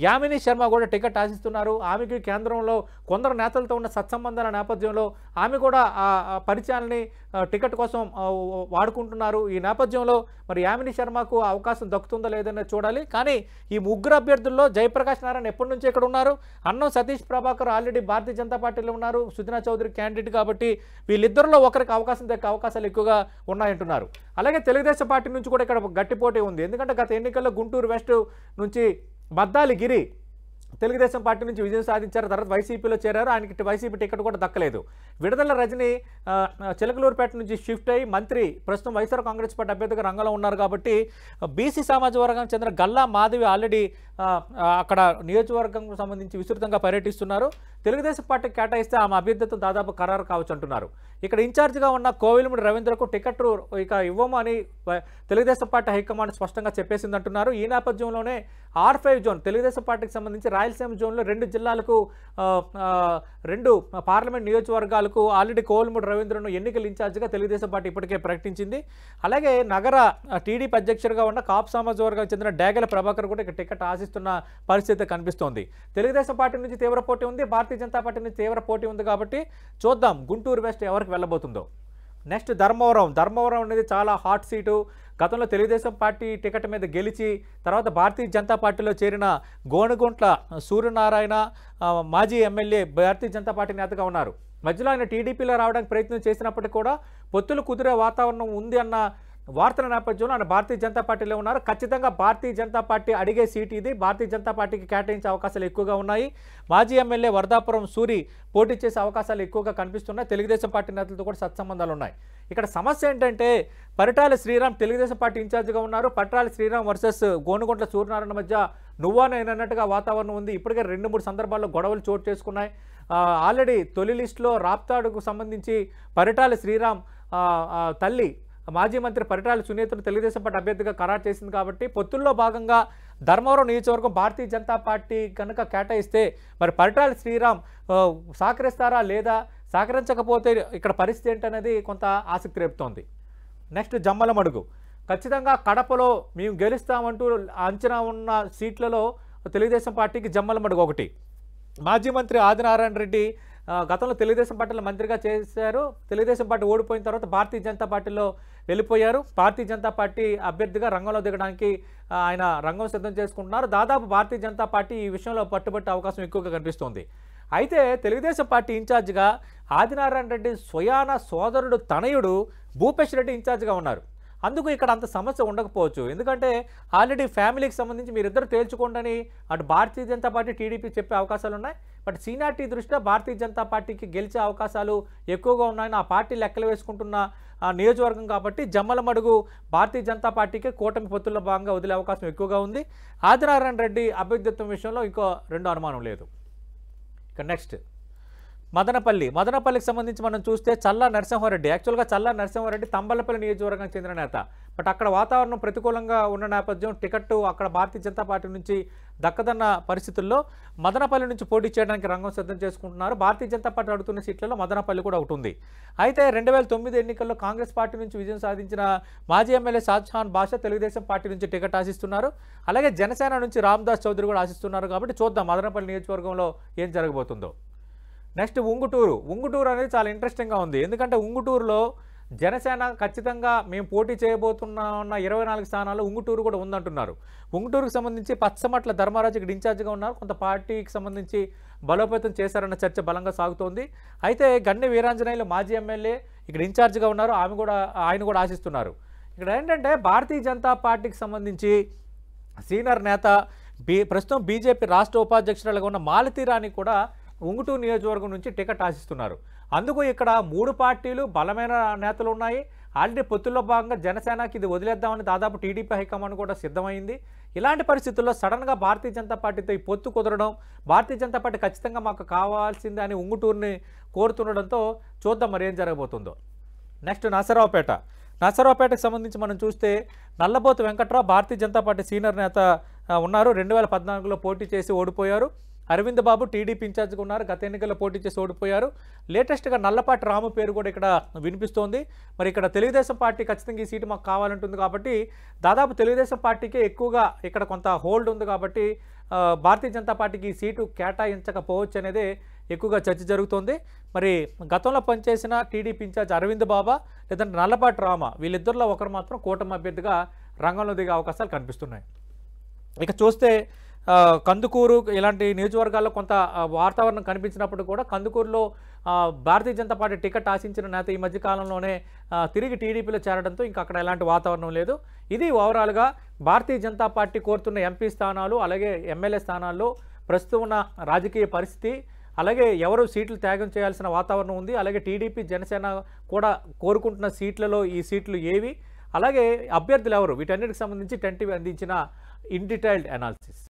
యామిని శర్మ కూడా టికెట్ ఆశిస్తున్నారు. ఆమెకి కేంద్రంలో కొందరు నేతలతో ఉన్న సత్సంబంధాల నేపథ్యంలో ఆమె కూడా ఆ పరిచయాలని టికెట్ కోసం వాడుకుంటున్నారు. ఈ నేపథ్యంలో మరి యామిని శర్మకు అవకాశం దక్కుతుందో లేదనేది చూడాలి. కానీ ఈ ముగ్గురు అభ్యర్థుల్లో జయప్రకాష్ నారాయణ ఎప్పటి నుంచి ఇక్కడ ఉన్నారు, అన్నం సతీష్ ప్రభాకర్ ఆల్రెడీ భారతీయ జనతా పార్టీలో ఉన్నారు, సుజనా చౌదరి క్యాండిడేట్ కాబట్టి వీళ్ళిద్దరిలో ఒకరికి అవకాశం దక్కే అవకాశాలు ఎక్కువగా ఉన్నాయంటున్నారు. అలాగే తెలుగుదేశం పార్టీ నుంచి కూడా ఇక్కడ గట్టి పోటీ ఉంది. ఎందుకంటే గత ఎన్నికల్లో గుంటూరు వెస్ట్ నుంచి బద్దాలి గిరి తెలుగుదేశం పార్టీ నుంచి విజయం సాధించారు, తర్వాత వైసీపీలో చేరారు. ఆయనకి వైసీపీ టికెట్ కూడా దక్కలేదు. విడుదల రజని చిలకలూరుపేట నుంచి షిఫ్ట్ అయ్యి మంత్రి ప్రస్తుతం వైఎస్ఆర్ కాంగ్రెస్ పార్టీ అభ్యర్థిగా రంగంలో ఉన్నారు కాబట్టి బీసీ సామాజిక వర్గానికి చెందిన గల్లా మాధవి ఆల్రెడీ అక్కడ నియోజకవర్గం సంబంధించి విస్తృతంగా పర్యటిస్తున్నారు. తెలుగుదేశం పార్టీకి కేటాయిస్తే ఆమె అభ్యర్థిత్వం దాదాపు ఖరారు కావచ్చు అంటున్నారు. ఇక్కడ ఇన్ఛార్జిగా ఉన్న కోవిలముడి రవీంద్రకు టికెట్ ఇక ఇవ్వము అని తెలుగుదేశం పార్టీ హైకమాండ్ స్పష్టంగా చెప్పేసింది అంటున్నారు. ఈ నేపథ్యంలోనే R5 జోన్ తెలుగుదేశం పార్టీకి సంబంధించి రాయలసీమ జోన్లో 2 జిల్లాలకు 2 పార్లమెంట్ నియోజకవర్గాలకు ఆల్రెడీ కోవిలముడి రవీంద్రను ఎన్నికల ఇన్ఛార్జిగా తెలుగుదేశం పార్టీ ఇప్పటికే ప్రకటించింది. అలాగే నగర టీడీపీ అధ్యక్షుడిగా ఉన్న కాపు సామాజిక వర్గానికి చెందిన డేగల ప్రభాకర్ కూడా ఇక్కడ టికెట్ ఆశిస్తున్న పరిస్థితి కనిపిస్తోంది. తెలుగుదేశం పార్టీ నుంచి తీవ్ర పోటీ ఉంది, భారతీయ జనతా పార్టీ నుంచి తీవ్ర పోటీ ఉంది కాబట్టి చూద్దాం గుంటూరు వెస్ట్ ఎవరికి వెళ్ళబోతుందో. నెక్స్ట్ ధర్మవరం అనేది చాలా హాట్ సీటు. గతంలో తెలుగుదేశం పార్టీ టికెట్ మీద గెలిచి తర్వాత భారతీయ జనతా పార్టీలో చేరిన గోనుగుంట్ల సూర్యనారాయణ మాజీ ఎమ్మెల్యే భారతీయ జనతా పార్టీ నేతగా ఉన్నారు. మధ్యలో ఆయన టీడీపీలో రావడానికి ప్రయత్నం చేసినప్పటికీ కూడా పొత్తులు కుదిరే వాతావరణం ఉంది అన్న వార్తల నేపథ్యంలో ఆయన భారతీయ జనతా పార్టీలో ఉన్నారు. ఖచ్చితంగా భారతీయ జనతా పార్టీ అడిగే సీటు ఇది. భారతీయ జనతా పార్టీకి కేటాయించే అవకాశాలు ఎక్కువగా ఉన్నాయి. మాజీ ఎమ్మెల్యే వరదాపురం సూరి పోటీ చేసే అవకాశాలు ఎక్కువగా కనిపిస్తున్నాయి. తెలుగుదేశం పార్టీ నేతలతో కూడా సత్సంబంధాలు ఉన్నాయి. ఇక్కడ సమస్య ఏంటంటే పరిటాల శ్రీరామ్ తెలుగుదేశం పార్టీ ఇన్ఛార్జిగా ఉన్నారు. పరిటాల శ్రీరామ్ వర్సెస్ గోనుగుంట్ల సూర్యనారాయణ మధ్య నువ్వా నేనన్నట్టుగా వాతావరణం ఉంది. ఇప్పటికే 2-3 సందర్భాల్లో గొడవలు చోటు చేసుకున్నాయి. ఆల్రెడీ తొలి లిస్టులో రాప్తాడుకు సంబంధించి పరిటాల శ్రీరామ్ తల్లి మాజీ మంత్రి పరిటాల సునీతను తెలుగుదేశం పార్టీ అభ్యర్థిగా ఖరారు చేసింది కాబట్టి పొత్తుల్లో భాగంగా ధర్మవరం నియోజకవర్గం భారతీయ జనతా పార్టీ కనుక కేటాయిస్తే మరి పరిటాల శ్రీరామ్ సహకరిస్తారా లేదా, సహకరించకపోతే ఇక్కడ పరిస్థితి ఏంటనేది కొంత ఆసక్తి రేపుతోంది. నెక్స్ట్ జమ్మలమడుగు. ఖచ్చితంగా కడపలో మేము గెలుస్తామంటూ అంచనా ఉన్న సీట్లలో తెలుగుదేశం పార్టీకి జమ్మలమడుగు ఒకటి. మాజీ మంత్రి ఆదినారాయణ రెడ్డి గతంలో తెలుగుదేశం పార్టీలో మంత్రిగా చేశారు. తెలుగుదేశం పార్టీ ఓడిపోయిన తర్వాత భారతీయ జనతా పార్టీలో వెళ్ళిపోయారు. భారతీయ జనతా పార్టీ అభ్యర్థిగా రంగంలో దిగడానికి ఆయన రంగం సిద్ధం చేసుకుంటున్నారు. దాదాపు భారతీయ జనతా పార్టీ ఈ విషయంలో పట్టుబట్టే అవకాశం ఎక్కువగా కనిపిస్తోంది. అయితే తెలుగుదేశం పార్టీ ఇన్ఛార్జిగా ఆదినారాయణ రెడ్డి స్వయాన సోదరుడు తనయుడు భూపేష్ రెడ్డి ఇన్ఛార్జిగా ఉన్నారు. అందుకు ఇక్కడ అంత సమస్య ఉండకపోవచ్చు. ఎందుకంటే ఆల్రెడీ ఫ్యామిలీకి సంబంధించి మీరిద్దరు తేల్చుకోండి అటు భారతీయ జనతా పార్టీ టీడీపీ చెప్పే అవకాశాలు ఉన్నాయి. బట్ సీనియారిటీ దృష్ట్యా భారతీయ జనతా పార్టీకి గెలిచే అవకాశాలు ఎక్కువగా ఉన్నాయని ఆ పార్టీ లెక్కలు వేసుకుంటున్న నియోజకవర్గం కాబట్టి జమ్మలమడుగు భారతీయ జనతా పార్టీకి కూటమి పొత్తుల్లో భాగంగా వదిలే అవకాశం ఎక్కువగా ఉంది. ఆదినారాయణ రెడ్డి అభ్యర్థిత్వం విషయంలో ఇంకో 2 అనుమానం లేదు. ఇక నెక్స్ట్ మదనపల్లికి సంబంధించి మనం చూస్తే చల్లా నరసింహారెడ్డి. యాక్చువల్గా చల్లా నరసింహారెడ్డి తంబలపల్లి నియోజకవర్గానికి చెందిన నేత. బట్ అక్కడ వాతావరణం ప్రతికూలంగా ఉన్న నేపథ్యం టికెట్ అక్కడ భారతీయ జనతా పార్టీ నుంచి దక్కదన్న పరిస్థితుల్లో మదనపల్లి నుంచి పోటీ చేయడానికి రంగం సిద్ధం చేసుకుంటున్నారు. భారతీయ జనతా పార్టీ అడుగుతున్న సీట్లలో మదనపల్లి కూడా ఒకటి ఉంది. అయితే 2009 ఎన్నికల్లో కాంగ్రెస్ పార్టీ నుంచి విజయం సాధించిన మాజీ ఎమ్మెల్యే షాజహాన్ బాషా తెలుగుదేశం పార్టీ నుంచి టికెట్ ఆశిస్తున్నారు. అలాగే జనసేన నుంచి రామదాస్ చౌదరి కూడా ఆశిస్తున్నారు. కాబట్టి చూద్దాం మదనపల్లి నియోజకవర్గంలో ఏం జరగబోతుందో. నెక్స్ట్ ఉంగుటూరు అనేది చాలా ఇంట్రెస్టింగ్గా ఉంది. ఎందుకంటే ఉంగుటూరులో జనసేన ఖచ్చితంగా మేము పోటీ చేయబోతున్న 24 స్థానాల్లో ఉంగుటూరు కూడా ఉందంటున్నారు. ఉంగుటూరుకు సంబంధించి పచ్చమట్ల ధర్మరాజు ఇక్కడ ఇన్ఛార్జిగా ఉన్నారు. కొంత పార్టీకి సంబంధించి బలోపేతం చేశారన్న చర్చ బలంగా సాగుతోంది. అయితే గన్నె వీరాంజనేయులు మాజీ ఎమ్మెల్యే ఇక్కడ ఇన్ఛార్జిగా ఉన్నారు. ఆయన కూడా ఆశిస్తున్నారు. ఇక్కడ ఏంటంటే భారతీయ జనతా పార్టీకి సంబంధించి సీనియర్ నేత ప్రస్తుతం బీజేపీ రాష్ట్ర ఉపాధ్యక్షురాలుగా ఉన్న మాలతీ రాణి కూడా ఉంగుటూరు నియోజకవర్గం నుంచి టికెట్ ఆశిస్తున్నారు. అందుకు ఇక్కడ 3 పార్టీలు బలమైన నేతలు ఉన్నాయి. ఆల్రెడీ పొత్తుల్లో భాగంగా జనసేనకి ఇది వదిలేద్దామని దాదాపు టీడీపీ హైకమాండ్ కూడా సిద్ధమైంది. ఇలాంటి పరిస్థితుల్లో సడన్గా భారతీయ జనతా పార్టీతో ఈ పొత్తు కుదరడం, భారతీయ జనతా పార్టీ ఖచ్చితంగా మాకు కావాల్సిందే అని ఉంగుటూరుని కోరుతుండడంతో చూద్దాం మరి ఏం జరగబోతుందో. నెక్స్ట్ నరసరావుపేటకు సంబంధించి మనం చూస్తే నల్లబోతు వెంకట్రావు భారతీయ జనతా పార్టీ సీనియర్ నేత ఉన్నారు. 2014లో పోటీ చేసి ఓడిపోయారు. అరవింద్ బాబు టీడీపీ ఇన్ఛార్జ్గా ఉన్నారు. గత ఎన్నికల్లో పోటీ చేసి ఓడిపోయారు. లేటెస్ట్గా నల్లపాటి రాము పేరు కూడా ఇక్కడ వినిపిస్తోంది. మరి ఇక్కడ తెలుగుదేశం పార్టీ ఖచ్చితంగా ఈ సీటు మాకు కావాలంటుంది కాబట్టి దాదాపు తెలుగుదేశం పార్టీకే ఎక్కువగా ఇక్కడ కొంత హోల్డ్ ఉంది కాబట్టి భారతీయ జనతా పార్టీకి ఈ సీటు కేటాయించకపోవచ్చు అనేది ఎక్కువగా చర్చ జరుగుతోంది. మరి గతంలో పనిచేసిన టీడీపీ ఇన్ఛార్జ్ అరవింద్ బాబా లేదంటే నల్లపాటి రామ వీళ్ళిద్దరిలో ఒకరు మాత్రం కూటమి అభ్యర్థిగా రంగంలో దిగే అవకాశాలు కనిపిస్తున్నాయి. ఇక చూస్తే కందుకూరు ఇలాంటి నియోజకవర్గాల్లో కొంత వాతావరణం కనిపించినప్పుడు కూడా కందుకూరులో భారతీయ జనతా పార్టీ టికెట్ ఆశించిన నేత ఈ మధ్యకాలంలోనే తిరిగి టీడీపీలో చేరడంతో ఇంకా అక్కడ ఎలాంటి వాతావరణం లేదు. ఇది ఓవరాల్గా భారతీయ జనతా పార్టీ కోరుతున్న ఎంపీ స్థానాలు అలాగే ఎమ్మెల్యే స్థానాల్లో ప్రస్తుతం ఉన్న రాజకీయ పరిస్థితి, అలాగే ఎవరు సీట్లు త్యాగం చేయాల్సిన వాతావరణం ఉంది, అలాగే టీడీపీ జనసేన కూడా కోరుకుంటున్న సీట్లలో ఈ సీట్లు ఏవి, అలాగే అభ్యర్థులు ఎవరు, వీటన్నిటికి సంబంధించి 10 టీవీ అందించిన ఇన్ డీటెయిల్డ్ అనాలిసిస్.